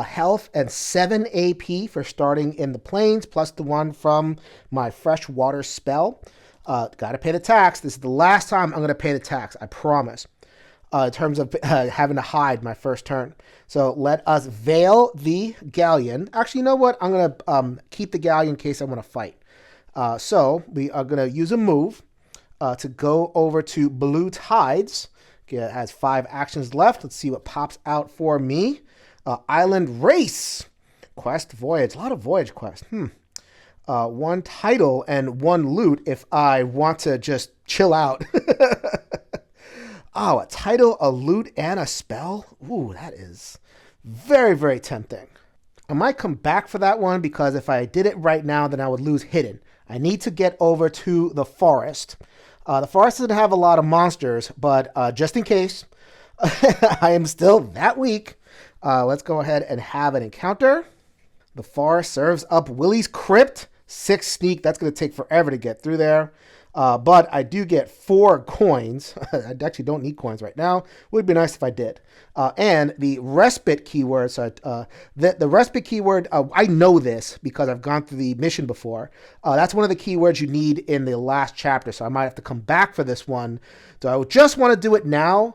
health and 7 AP for starting in the plains, plus the 1 from my freshwater spell. Gotta pay the tax. This is the last time I'm gonna pay the tax, I promise. In terms of having to hide my first turn. So let us veil the galleon. Actually, you know what? I'm going to keep the galleon in case I want to fight. So we are going to use a move to go over to Blue Tides. Okay, it has 5 actions left. Let's see what pops out for me. Island Race. Quest Voyage. A lot of voyage quests. 1 title and 1 loot if I want to just chill out. Oh, a title, a loot, and a spell? Ooh, that is very, very tempting. I might come back for that one because if I did it right now, then I would lose Hidden. I need to get over to the forest. The forest doesn't have a lot of monsters, but just in case, I am still that weak. Let's go ahead and have an encounter. The forest serves up Willie's Crypt. 6 sneak. That's going to take forever to get through there. But I do get 4 coins. I actually don't need coins right now. Would be nice if I did. And the respite keyword. So the respite keyword, I know this because I've gone through the mission before. That's one of the keywords you need in the last chapter. So I might have to come back for this one. So I just want to do it now.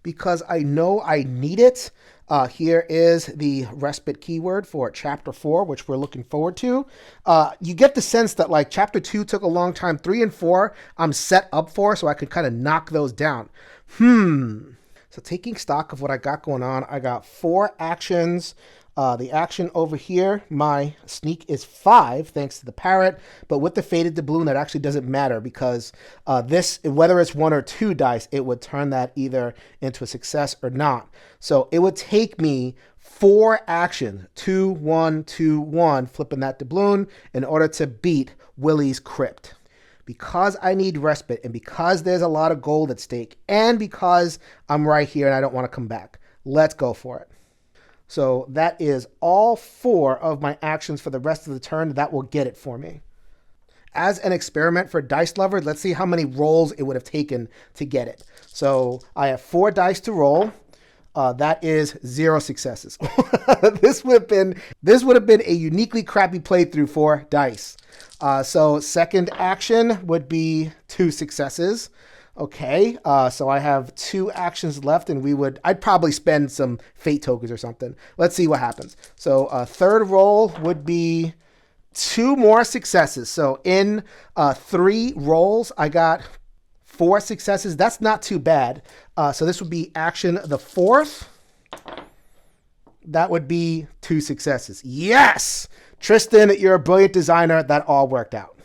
Because I know I need it. Here is the respite keyword for Chapter 4, which we're looking forward to. You get the sense that like Chapter 2 took a long time. 3 and 4 I'm set up for, so I could kind of knock those down. So taking stock of what I got going on, I got 4 actions. The action over here, my sneak is 5 thanks to the parrot, but with the faded doubloon, that actually doesn't matter because this, whether it's 1 or 2 dice, it would turn that either into a success or not. So it would take me 4 actions, 2, 1, 2, 1, flipping that doubloon in order to beat Willie's Crypt. Because I need respite and because there's a lot of gold at stake and because I'm right here and I don't want to come back, let's go for it. So that is all 4 of my actions for the rest of the turn. That will get it for me. As an experiment for Dice Lover, let's see how many rolls it would have taken to get it. So I have 4 dice to roll. That is 0 successes. This would have been a uniquely crappy playthrough for dice. So second action would be 2 successes. Okay, so I have 2 actions left, and I'd probably spend some fate tokens or something. Let's see what happens. So third roll would be 2 more successes. So in 3 rolls, I got 4 successes. That's not too bad. So this would be action the 4th. That would be 2 successes. Yes! Tristan, you're a brilliant designer. That all worked out.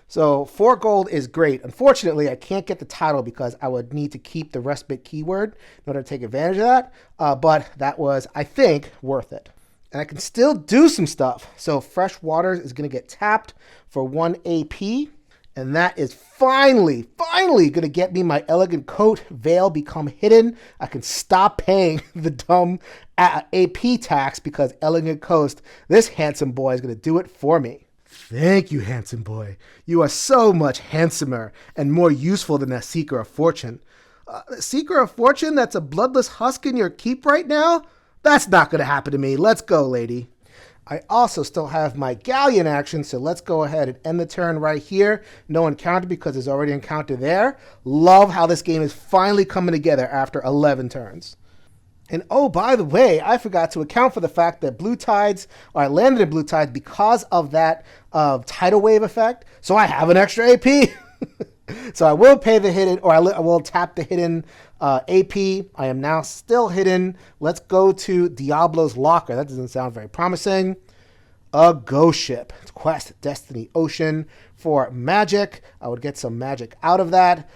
So 4 gold is great. Unfortunately, I can't get the title because I would need to keep the respite keyword in order to take advantage of that. But that was, I think, worth it. And I can still do some stuff. So Fresh Waters is going to get tapped for 1 AP. And that is finally going to get me my Elegant Coat Veil become hidden. I can stop paying the dumb AP tax because Elegant Coast, this handsome boy, is going to do it for me. Thank you, handsome boy. You are so much handsomer and more useful than that Seeker of Fortune. Seeker of Fortune that's a bloodless husk in your keep right now? That's not going to happen to me. Let's go, lady. I also still have my galleon action, so let's go ahead and end the turn right here. No encounter because there's already an encounter there. Love how this game is finally coming together after 11 turns. And oh, by the way, I forgot to account for the fact that Blue Tides, or I landed in Blue Tides because of that tidal wave effect. So I have an extra AP. So I will pay the hidden, or I will tap the hidden AP. I am now still hidden. Let's go to Diablo's Locker. That doesn't sound very promising. A ghost ship. Quest Destiny Ocean for magic. I would get some magic out of that.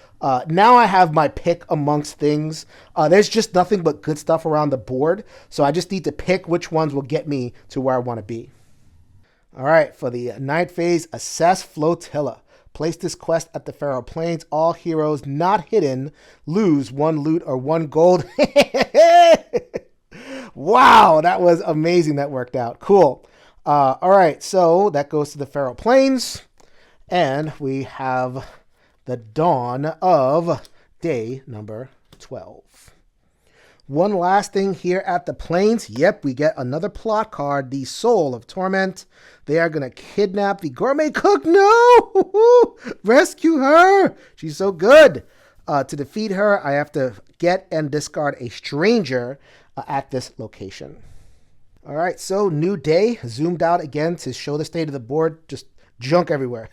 Now I have my pick amongst things. There's just nothing but good stuff around the board, so I just need to pick which ones will get me to where I want to be. All right, for the ninth phase, Assess Flotilla. Place this quest at the Pharaoh Plains. All heroes not hidden lose 1 loot or 1 gold. Wow, that was amazing. That worked out. Cool. All right, so that goes to the Pharaoh Plains. And we have the dawn of day number 12. One last thing here at the Plains. Yep, we get another plot card, the Soul of Torment. They are going to kidnap the gourmet cook. No! Rescue her! She's so good. To defeat her, I have to get and discard a stranger at this location. All right, so new day. Zoomed out again to show the state of the board. Just junk everywhere.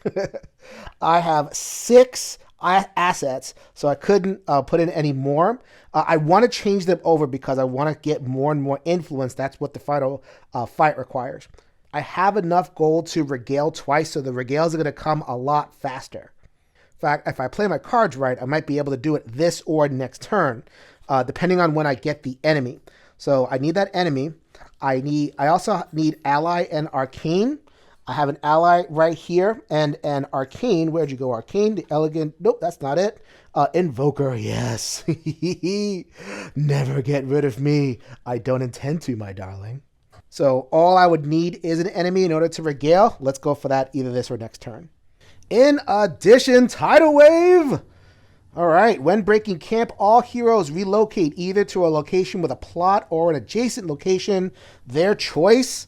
I have 6 assets, so I couldn't put in any more. I want to change them over because I want to get more and more influence. That's what the final fight requires. I have enough gold to regale twice, so the regales are going to come a lot faster. In fact, if I play my cards right, I might be able to do it this or next turn, depending on when I get the enemy. So I need that enemy. I also need ally and arcane. I have an ally right here and an arcane. Where'd you go, arcane? The elegant. Nope, that's not it. Invoker, yes. Never get rid of me. I don't intend to, my darling. So all I would need is an enemy in order to regale. Let's go for that either this or next turn. In addition, tidal wave. All right, when breaking camp, all heroes relocate either to a location with a plot or an adjacent location, their choice.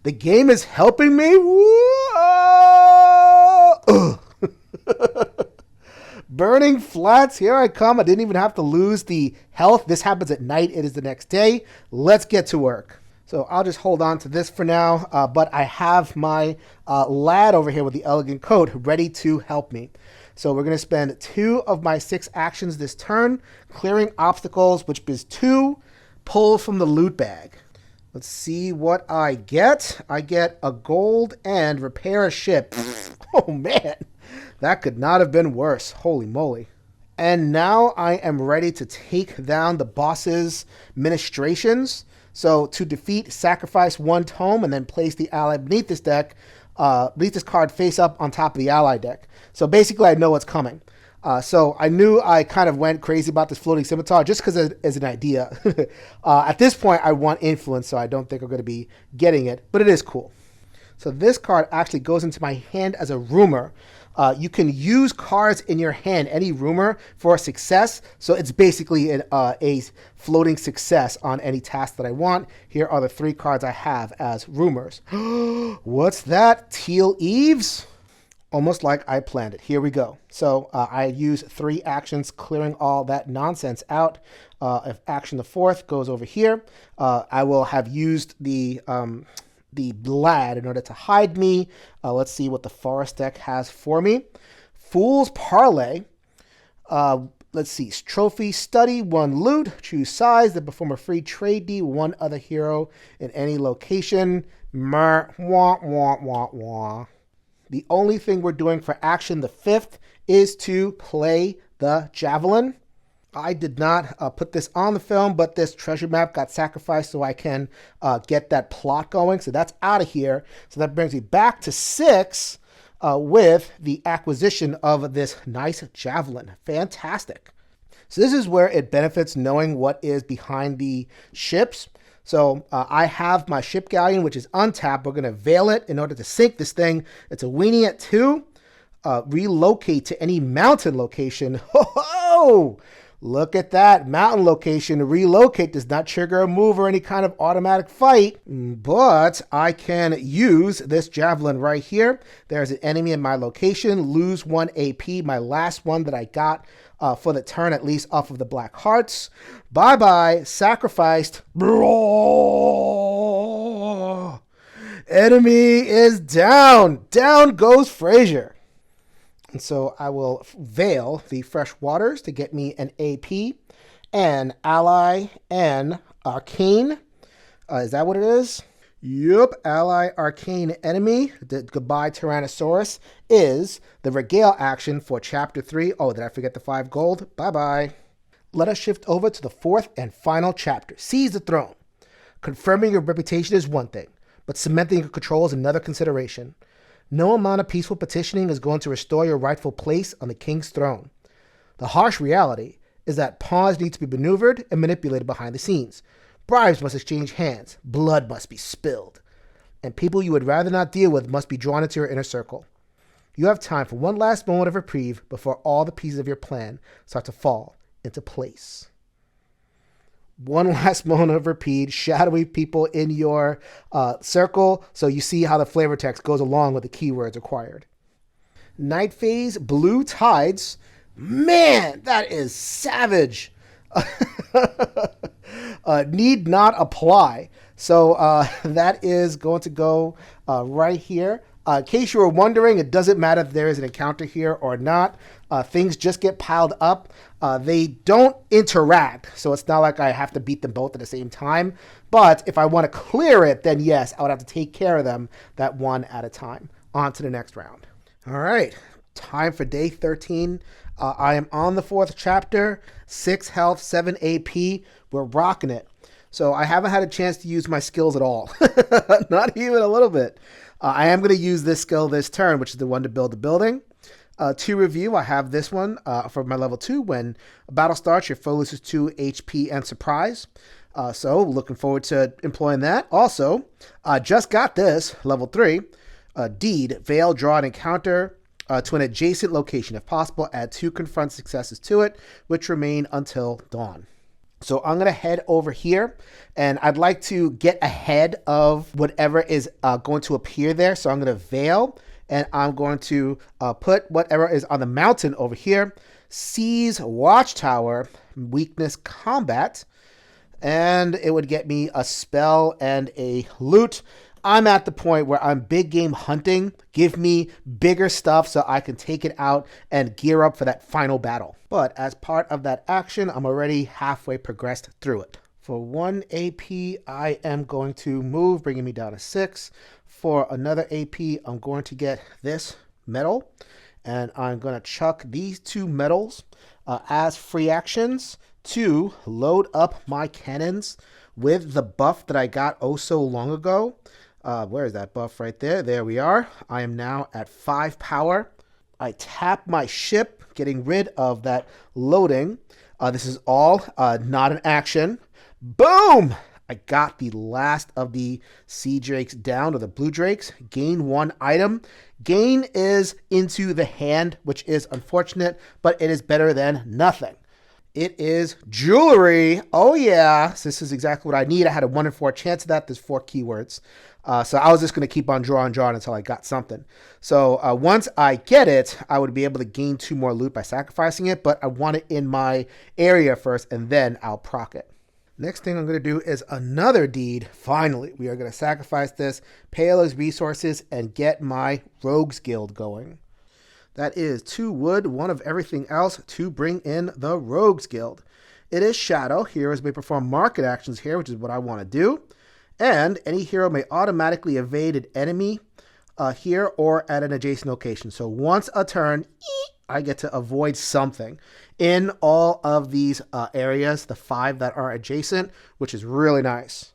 The game is helping me. Burning flats, here I come. I didn't even have to lose the health. This happens at night. It is the next day. Let's get to work. So I'll just hold on to this for now, but I have my lad over here with the elegant coat ready to help me. So we're going to spend 2 of my 6 actions this turn, clearing obstacles, which is 2 pulls from the loot bag. Let's see what I get. I get a gold and repair a ship. Oh man, that could not have been worse. Holy moly. And now I am ready to take down the boss's ministrations. So to defeat, sacrifice 1 tome and then place the ally beneath this deck, beneath this card face up on top of the ally deck. So basically I know what's coming. So I knew I kind of went crazy about this floating scimitar just because it's an idea. At this point I want influence, so I don't think I'm going to be getting it, but it is cool. So this card actually goes into my hand as a rumor. You can use cards in your hand, any rumor, for success. So it's basically a floating success on any task that I want. Here are the 3 cards I have as rumors. What's that? Teal Eves? Almost like I planned it. Here we go. So I use 3 actions, clearing all that nonsense out. If action the 4th goes over here, I will have used the lad in order to hide me. Let's see what the forest deck has for me. Fool's Parlay. Let's see. Trophy, study, 1 loot. Choose size. Then perform a free trade deal with 1 other hero in any location. Wah, wah, wah, wah. The only thing we're doing for action the 5th is to play the javelin. I did not put this on the film, but this treasure map got sacrificed so I can get that plot going. So that's out of here. So that brings me back to 6 with the acquisition of this nice javelin. Fantastic. So this is where it benefits knowing what is behind the ships. So I have my ship galleon, which is untapped. We're going to veil it in order to sink this thing. It's a weenie at 2. Relocate to any mountain location. Ho! Look at that. Mountain location. Relocate does not trigger a move or any kind of automatic fight. But I can use this javelin right here. There's an enemy in my location. Lose 1 AP. My last one that I got for the turn, at least off of the black hearts. Bye-bye. Sacrificed. Enemy is down. Down goes Frazier. And so I will veil the fresh waters to get me an AP, an ally, and arcane. Is that what it is? Yup, ally arcane enemy, the goodbye Tyrannosaurus, is the regale action for chapter 3. Oh, did I forget the 5 gold? Bye-bye. Let us shift over to the 4th and final chapter. Seize the throne. Confirming your reputation is one thing, but cementing your control is another consideration. No amount of peaceful petitioning is going to restore your rightful place on the king's throne. The harsh reality is that pawns need to be maneuvered and manipulated behind the scenes. Bribes must exchange hands, blood must be spilled, and people you would rather not deal with must be drawn into your inner circle. You have time for one last moment of reprieve before all the pieces of your plan start to fall into place. One last moment of reprieve, shadowy people in your circle, so you see how the flavor text goes along with the keywords required. Night Phase, Blue Tides. Man, that is savage. Need not apply. So that is going to go right here. In case you were wondering, it doesn't matter if there is an encounter here or not. Things just get piled up. They don't interact, so it's not like I have to beat them both at the same time. But if I want to clear it, then yes, I would have to take care of them that one at a time. On to the next round. All right, time for day 13. I am on the 4th chapter, 6 health, 7 AP. We're rocking it. So I haven't had a chance to use my skills at all. Not even a little bit. I am going to use this skill this turn, which is the one to build the building. To review, I have this one for my level 2. When a battle starts, your foe loses 2 HP and surprise. So looking forward to employing that. Also, just got this, level 3. Deed, Veil, draw an encounter to an adjacent location. If possible, add 2 confront successes to it, which remain until dawn. So I'm going to head over here, and I'd like to get ahead of whatever is going to appear there. So I'm going to Veil, and I'm going to put whatever is on the mountain over here. Seize Watchtower, weakness combat, and it would get me a spell and a loot. I'm at the point where I'm big game hunting. Give me bigger stuff so I can take it out and gear up for that final battle. But as part of that action, I'm already halfway progressed through it. For 1 AP, I am going to move, bringing me down to 6. For another AP, I'm going to get this medal. And I'm going to chuck these 2 medals as free actions to load up my cannons with the buff that I got oh so long ago. Where is that buff right there? There we are. I am now at 5 power. I tap my ship, getting rid of that loading. This is all not an action. Boom! I got the last of the sea drakes down, or the blue drakes. Gain 1 item. Gain is into the hand, which is unfortunate, but it is better than nothing. It is jewelry. Oh, yeah. So this is exactly what I need. I had a 1 in 4 chance of that. There's 4 keywords. So I was just going to keep on drawing until I got something. So once I get it, I would be able to gain 2 more loot by sacrificing it. But I want it in my area first, and then I'll proc it. Next thing I'm going to do is another deed. Finally, we are going to sacrifice this, pay all those resources, and get my Rogues Guild going. That is 2 wood, 1 of everything else to bring in the Rogues Guild. It is Shadow. Heroes may perform market actions here, which is what I want to do. And any hero may automatically evade an enemy here or at an adjacent location. So once a turn, I get to avoid something in all of these areas, the 5 that are adjacent, which is really nice.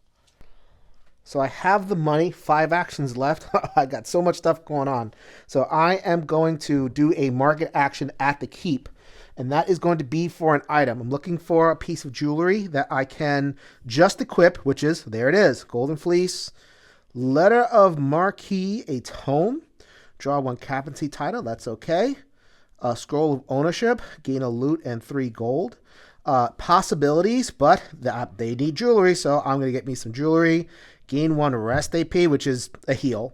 So I have the money, 5 actions left. I got so much stuff going on. So I am going to do a market action at the keep, and that is going to be for an item. I'm looking for a piece of jewelry that I can just equip, which is, there it is, Golden Fleece, Letter of Marquee, a tome, draw 1 captaincy title, that's okay. A Scroll of Ownership, gain a loot and 3 gold. Possibilities, but they need jewelry, so I'm going to get me some jewelry. Gain 1 rest AP, which is a heal.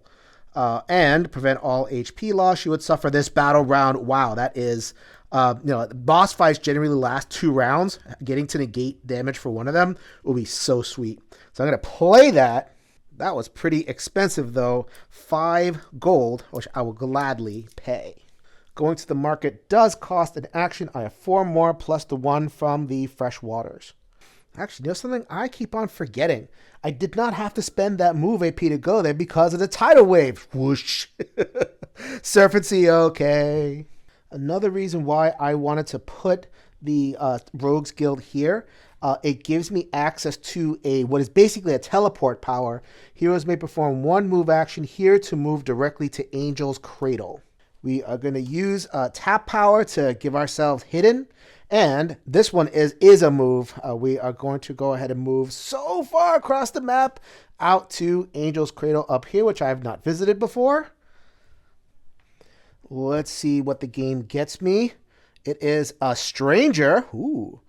And prevent all HP loss. You would suffer this battle round. Wow, that is, boss fights generally last 2 rounds. Getting to negate damage for one of them will be so sweet. So I'm going to play that. That was pretty expensive, though. 5 gold, which I will gladly pay. Going to the market does cost an action. I have 4 more plus the 1 from the fresh waters. Actually, you know something? I keep on forgetting. I did not have to spend that move AP to go there because of the tidal wave. Whoosh. Surfency, okay. Another reason why I wanted to put the Rogues Guild here, it gives me access to what is basically a teleport power. Heroes may perform one move action here to move directly to Angel's Cradle. We are going to use tap power to give ourselves hidden. And this one is a move. We are going to go ahead and move so far across the map out to Angel's Cradle up here, which I have not visited before. Let's see what the game gets me. It is a Stranger. Ooh.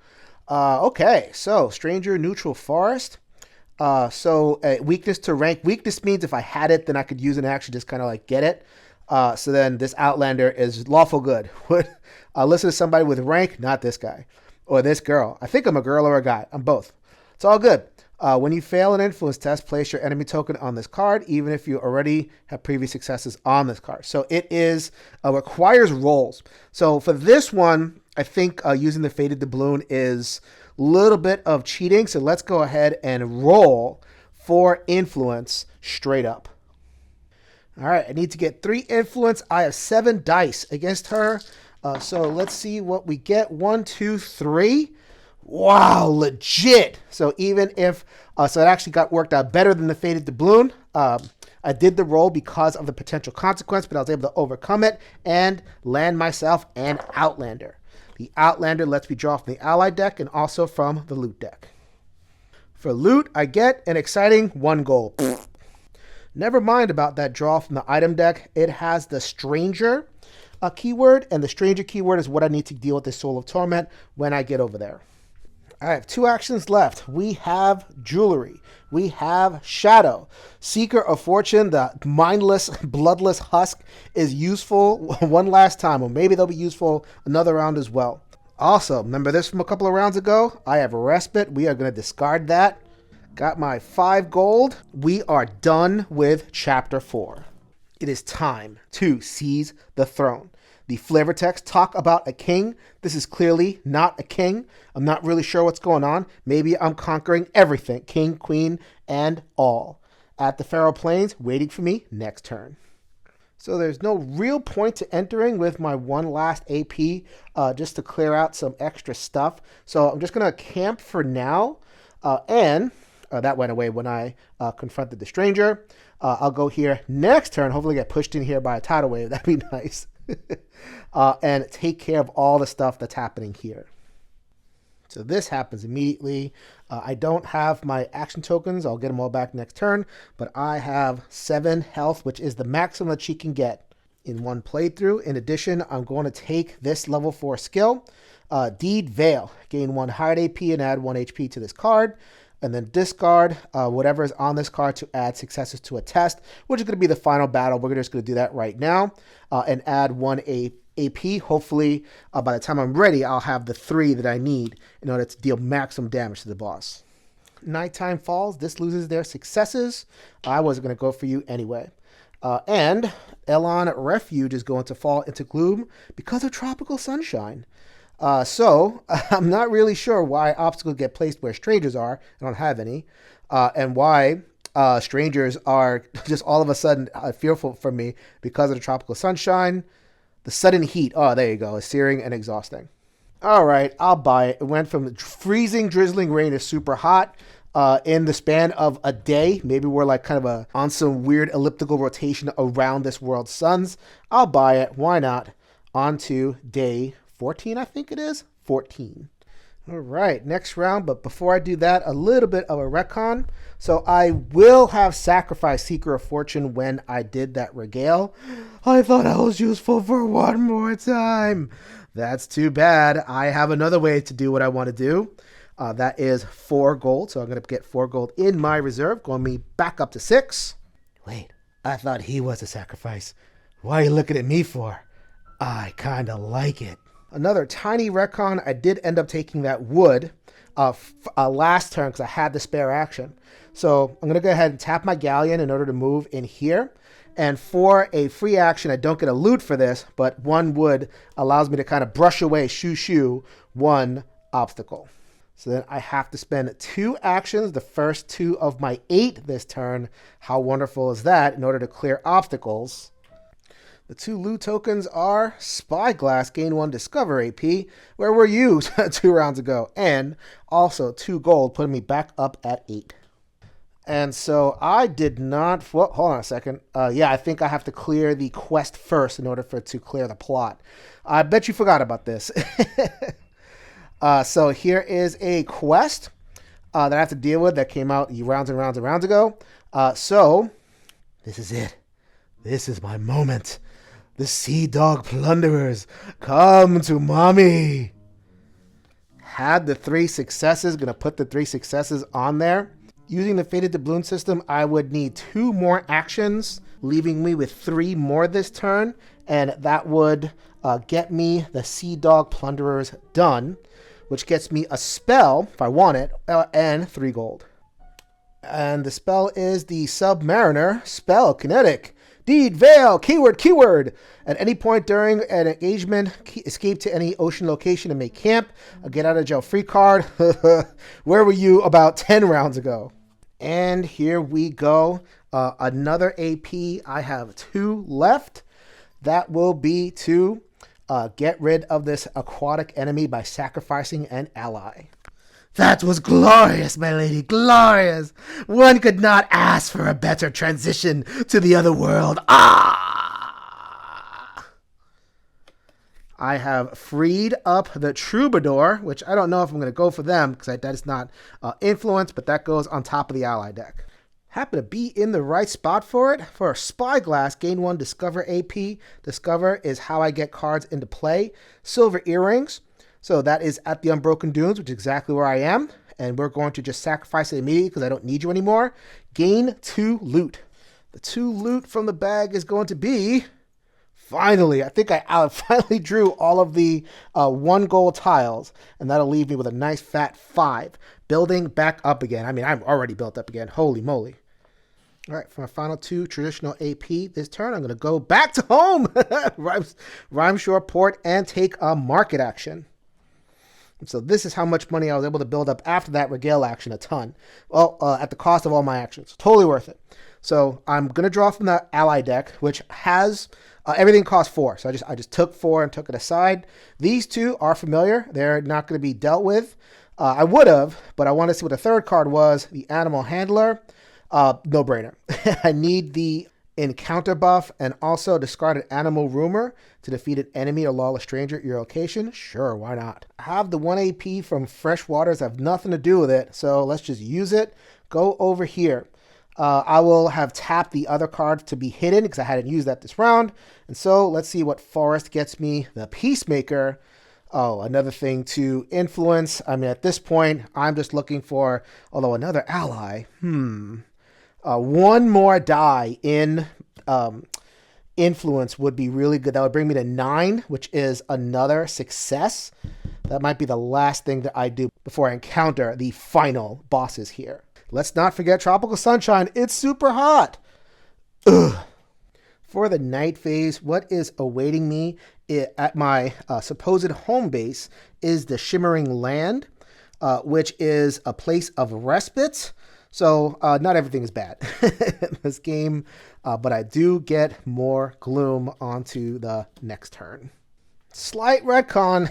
Okay, so Stranger, Neutral Forest. So weakness to rank. Weakness means if I had it, then I could use an action, just kind of like get it. So then this Outlander is lawful good. Listen to somebody with rank, not this guy. Or this girl. I think I'm a girl or a guy. I'm both. It's all good. When you fail an influence test, place your enemy token on this card, even if you already have previous successes on this card. So it is requires rolls. So for this one, I think using the Faded Doubloon is a little bit of cheating. So let's go ahead and roll for influence straight up. All right, I need to get 3 influence. I have 7 dice against her. So let's see what we get. 1, 2, 3. Wow, legit. So even if, so it actually got worked out better than the Faded Doubloon. I did the roll because of the potential consequence, but I was able to overcome it and land myself an Outlander. The Outlander lets me draw from the ally deck and also from the loot deck. For loot, I get an exciting 1 gold. Never mind about that draw from the item deck. It has the Stranger keyword, and the Stranger keyword is what I need to deal with the Soul of Torment when I get over there. I have 2 actions left. We have Jewelry. We have Shadow. Seeker of Fortune, the mindless, bloodless husk, is useful one last time, or maybe they'll be useful another round as well. Also, remember this from a couple of rounds ago? I have a Respite. We are going to discard that. Got my 5 gold. We are done with Chapter 4. It is time to seize the throne. The flavor text talk about a king. This is clearly not a king. I'm not really sure what's going on. Maybe I'm conquering everything. King, queen, and all. At the Pharaoh Plains, waiting for me next turn. So there's no real point to entering with my one last AP just to clear out some extra stuff. So I'm just going to camp for now. And that went away when I confronted the Stranger. I'll go here next turn. Hopefully get pushed in here by a tidal wave. That'd be nice. And take care of all the stuff that's happening here. So this happens immediately. I don't have my action tokens. I'll get them all back next turn. But I have 7 health, which is the maximum that she can get in one playthrough. In addition, I'm going to take this level 4 skill, Deed Veil. Gain 1 hard AP and add 1 HP to this card. And then discard whatever is on this card to add successes to a test, which is going to be the final battle. We're just going to do that right now and add 1 AP. Hopefully, by the time I'm ready, I'll have the 3 that I need in order to deal maximum damage to the boss. Nighttime falls. This loses their successes. I wasn't going to go for you anyway. And Elon Refuge is going to fall into gloom because of tropical sunshine. So I'm not really sure why obstacles get placed where strangers are. I don't have any. And why strangers are just all of a sudden fearful for me because of the tropical sunshine. The sudden heat. Oh, there you go. It's searing and exhausting. All right, I'll buy it. It went from freezing, drizzling rain to super hot in the span of a day. Maybe we're like kind of on some weird elliptical rotation around this world's suns. I'll buy it. Why not? On to day 14, I think it is. 14. All right, next round. But before I do that, a little bit of a retcon. So I will have sacrificed Seeker of Fortune when I did that regale. I thought I was useful for one more time. That's too bad. I have another way to do what I want to do. That is 4 gold. So I'm going to get 4 gold in my reserve, going me back up to 6. Wait, I thought he was a sacrifice. Why are you looking at me for? I kind of like it. Another tiny retcon. I did end up taking that wood last turn because I had the spare action. So I'm going to go ahead and tap my galleon in order to move in here. And for a free action, I don't get a loot for this, but 1 wood allows me to kind of brush away, shoo, 1 obstacle. So then I have to spend 2 actions, the first 2 of my 8 this turn. How wonderful is that, in order to clear obstacles? The 2 loot tokens are Spyglass, gain 1 Discover AP. Where were you 2 rounds ago? And also 2 gold, putting me back up at 8. And so I did not... Well, hold on a second. Yeah, I think I have to clear the quest first in order for it to clear the plot. I bet you forgot about this. So here is a quest that I have to deal with that came out rounds and rounds and rounds ago. So this is it. This is my moment. The Sea Dog Plunderers, come to mommy. Had the 3 successes. Gonna put the 3 successes on there. Using the Fated Doubloon system, I would need 2 more actions, leaving me with 3 more this turn, and that would get me the Sea Dog Plunderers done, which gets me a spell, if I want it, and 3 gold. And the spell is the Submariner Spell, Kinetic. Deed, Veil, keyword. At any point during an engagement, escape to any ocean location and make camp. A get out of jail free card. Where were you about 10 rounds ago? And here we go. Another AP. I have 2 left. That will be to get rid of this aquatic enemy by sacrificing an ally. That was glorious, my lady, glorious. One could not ask for a better transition to the other world. Ah! I have freed up the Troubadour, which I don't know if I'm going to go for them because that is not influence, but that goes on top of the ally deck. Happen to be in the right spot for it. For a Spyglass, gain 1 Discover AP. Discover is how I get cards into play. Silver Earrings. So that is at the Unbroken Dunes, which is exactly where I am. And we're going to just sacrifice it immediately because I don't need you anymore. Gain 2 loot. The 2 loot from the bag is going to be... Finally, I think I finally drew all of the 1 gold tiles. And that'll leave me with a nice fat 5. Building back up again. I mean, I'm already built up again. Holy moly. All right, for my final 2 traditional AP this turn, I'm going to go back to home. Rhyme Shore Port and take a market action. So this is how much money I was able to build up after that regale action, a ton. Well, at the cost of all my actions. Totally worth it. So I'm going to draw from the ally deck, which has everything costs 4. So I just took 4 and took it aside. These 2 are familiar. They're not going to be dealt with. I would have, but I want to see what the 3rd card was. The Animal Handler. No brainer. I need the encounter buff and also discard an Animal Rumor to defeat an enemy or lawless stranger at your location. Sure, why not? I have the 1 AP from Fresh Waters. I have nothing to do with it, so let's just use it. Go over here. I will have tapped the other cards to be hidden because I hadn't used that this round. And so let's see what Forest gets me. The Peacemaker. Oh, another thing to influence. I mean, at this point, I'm just looking for, although another ally. 1 more die in influence would be really good. That would bring me to 9, which is another success. That might be the last thing that I do before I encounter the final bosses here. Let's not forget Tropical Sunshine. It's super hot. Ugh. For the night phase, what is awaiting me at my supposed home base is the Shimmering Land, which is a place of respite. So not everything is bad in this game, but I do get more gloom onto the next turn. Slight retcon.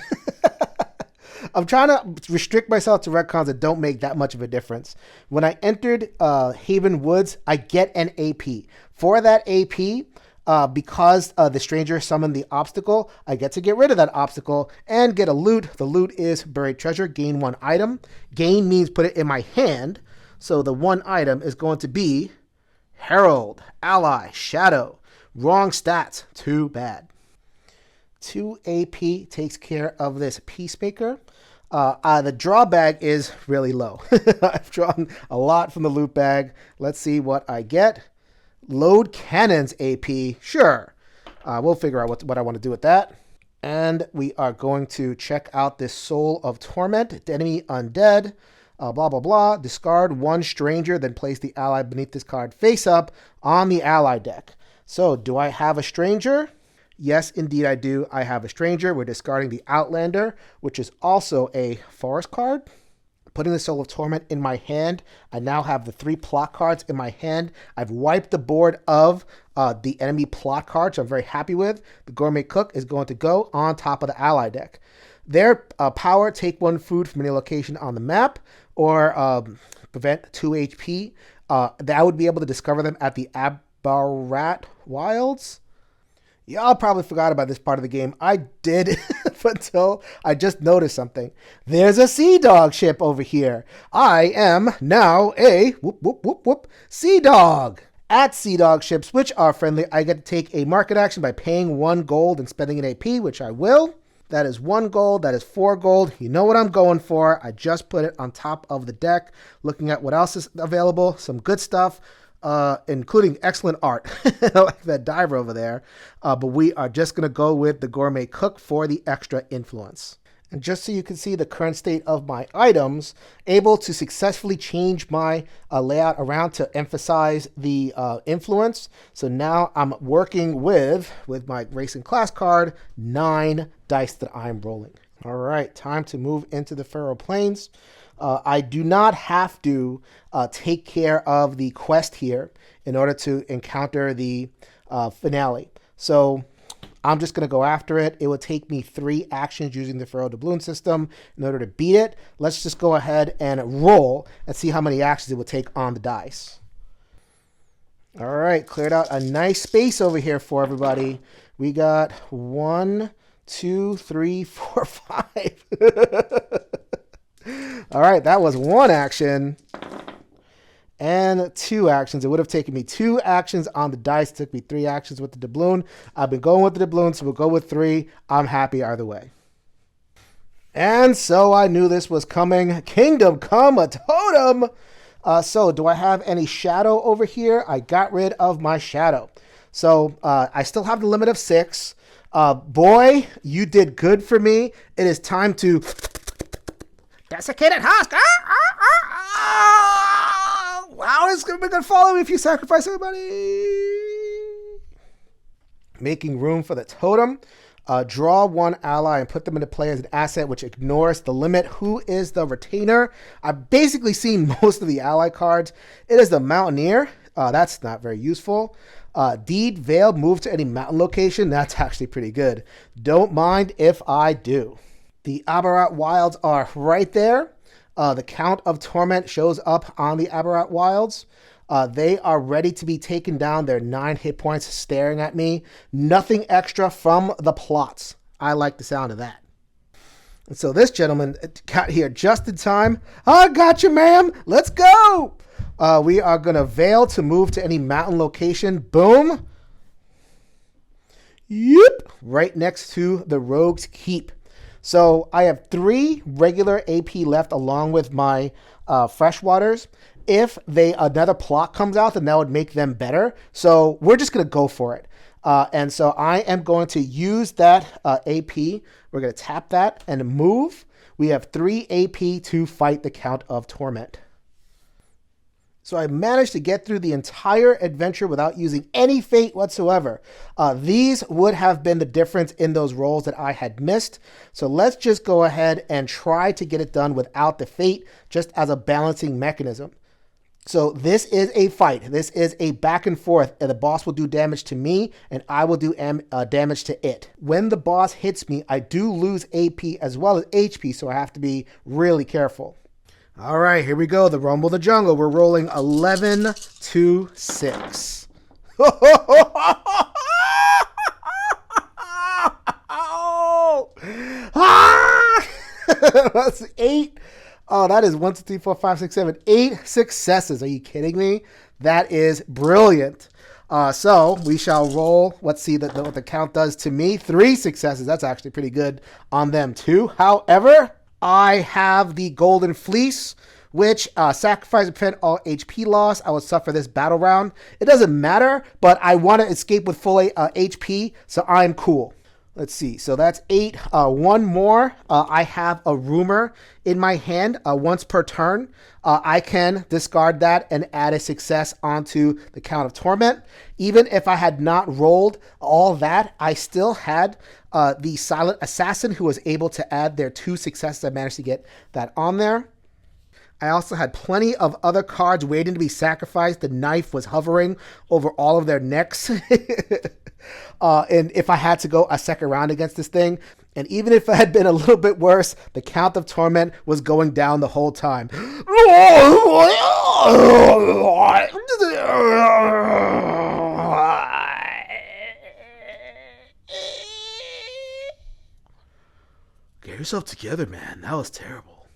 I'm trying to restrict myself to retcons that don't make that much of a difference. When I entered Haven Woods, I get an AP. For that AP, because the stranger summoned the obstacle, I get to get rid of that obstacle and get a loot. The loot is Buried Treasure, gain 1 item. Gain means put it in my hand. So the 1 item is going to be Herald, Ally, Shadow. Wrong stats. Too bad. 2 AP takes care of this Peacemaker. The draw bag is really low. I've drawn a lot from the loot bag. Let's see what I get. Load Cannons AP. Sure. We'll figure out what I want to do with that. And we are going to check out this Soul of Torment. Enemy undead. Blah, blah, blah. Discard 1 stranger, then place the ally beneath this card face up on the ally deck. So, do I have a stranger? Yes, indeed I do. I have a stranger. We're discarding the Outlander, which is also a forest card. Putting the Soul of Torment in my hand, I now have the 3 plot cards in my hand. I've wiped the board of the enemy plot cards, I'm very happy with. The Gourmet Cook is going to go on top of the ally deck. Their power, take 1 food from any location on the map, or prevent 2 HP. That would be able to discover them at the Abarat Wilds. Y'all probably forgot about this part of the game. I did until I just noticed something. There's a Sea Dog ship over here. I am now a Sea Dog. At Sea Dog ships, which are friendly, I get to take a market action by paying 1 gold and spending an AP, which I will. That is 1 gold. That is 4 gold. You know what I'm going for. I just put it on top of the deck. Looking at what else is available. Some good stuff. Including excellent art, like that diver over there. But we are just going to go with the Gourmet Cook for the extra influence. And just so you can see the current state of my items, able to successfully change my layout around to emphasize the influence. So now I'm working with my race and class card, 9 dice that I'm rolling. All right, time to move into the Pharaoh Plains. I do not have to take care of the quest here in order to encounter the finale. So I'm just going to go after it. It will take me 3 actions using the Pharaoh Doubloon system in order to beat it. Let's just go ahead and roll and see how many actions it will take on the dice. All right, cleared out a nice space over here for everybody. We got 1, 2, 3, 4, 5. All right, that was 1 action and 2 actions. It would have taken me 2 actions on the dice. It took me 3 actions with the doubloon. I've been going with the doubloon, so we'll go with 3. I'm happy either way. And so I knew this was coming. Kingdom Come, a totem. So do I have any shadow over here? I got rid of my shadow. So I still have the limit of 6. Boy, you did good for me. It is time to... Desiccated husk. Wow, it's going to follow me if you sacrifice everybody. Making room for the totem. Draw 1 ally and put them into play as an asset, which ignores the limit. Who is the retainer? I've basically seen most of the ally cards. It is the Mountaineer. That's not very useful. Deed, Veil, move to any mountain location. That's actually pretty good. Don't mind if I do. The Abarat Wilds are right there. The Count of Torment shows up on the Abarat Wilds. They are ready to be taken down. They're 9 hit points staring at me. Nothing extra from the plots. I like the sound of that. And so this gentleman got here just in time. I got you, ma'am. Let's go. We are going to Veil to move to any mountain location. Boom. Yep. Right next to the Rogue's Keep. So I have 3 regular AP left along with my freshwaters. If another plot comes out, then that would make them better. So we're just going to go for it. And so I am going to use that AP. We're going to tap that and move. We have 3 AP to fight the Count of Torment. So I managed to get through the entire adventure without using any fate whatsoever. These would have been the difference in those rolls that I had missed. So let's just go ahead and try to get it done without the fate, just as a balancing mechanism. So this is a fight. This is a back and forth. And the boss will do damage to me, and I will do damage to it. When the boss hits me, I do lose AP as well as HP, so I have to be really careful. All right, here we go. The Rumble of the Jungle. We're rolling 11 to 6. That's 8. Oh, that is 1, 2, 3, 4, 5, 6, 7, 8 successes. Are you kidding me? That is brilliant. So we shall roll. Let's see what the count does to me. 3 successes. That's actually pretty good on them too. However, I have the Golden Fleece, which sacrifice and prevent all HP loss. I will suffer this battle round. It doesn't matter, but I want to escape with full HP, so I'm cool. Let's see. So that's 8. 1 more. I have a Rumor in my hand once per turn. I can discard that and add a success onto the Count of Torment. Even if I had not rolled all that, I still had the Silent Assassin who was able to add their 2 successes. I managed to get that on there. I also had plenty of other cards waiting to be sacrificed. The knife was hovering over all of their necks. And if I had to go a second round against this thing, and even if it had been a little bit worse, the Count of Torment was going down the whole time. Get yourself together, man. That was terrible.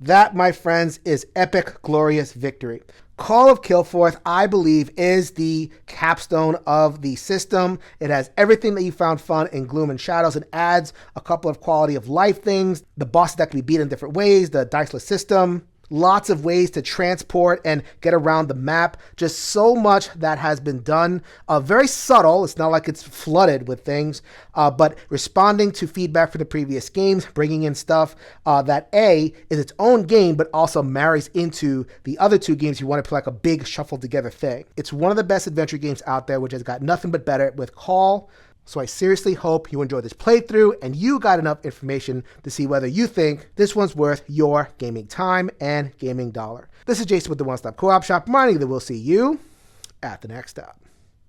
That, my friends, is epic, glorious victory. Call of Kilforth, I believe, is the capstone of the system. It has everything that you found fun in Gloom and Shadows. It adds a couple of quality of life things, the bosses that can be beat in different ways, the diceless system, lots of ways to transport and get around the map. Just so much that has been done. Very subtle. It's not like it's flooded with things, but responding to feedback from the previous games, bringing in stuff that A, is its own game, but also marries into the other two games you want to play like a big shuffled together thing. It's one of the best adventure games out there, which has got nothing but better with Call. So I seriously hope you enjoyed this playthrough and you got enough information to see whether you think this one's worth your gaming time and gaming dollar. This is Jason with the One Stop Co-op Shop, reminding you that we'll see you at the next stop.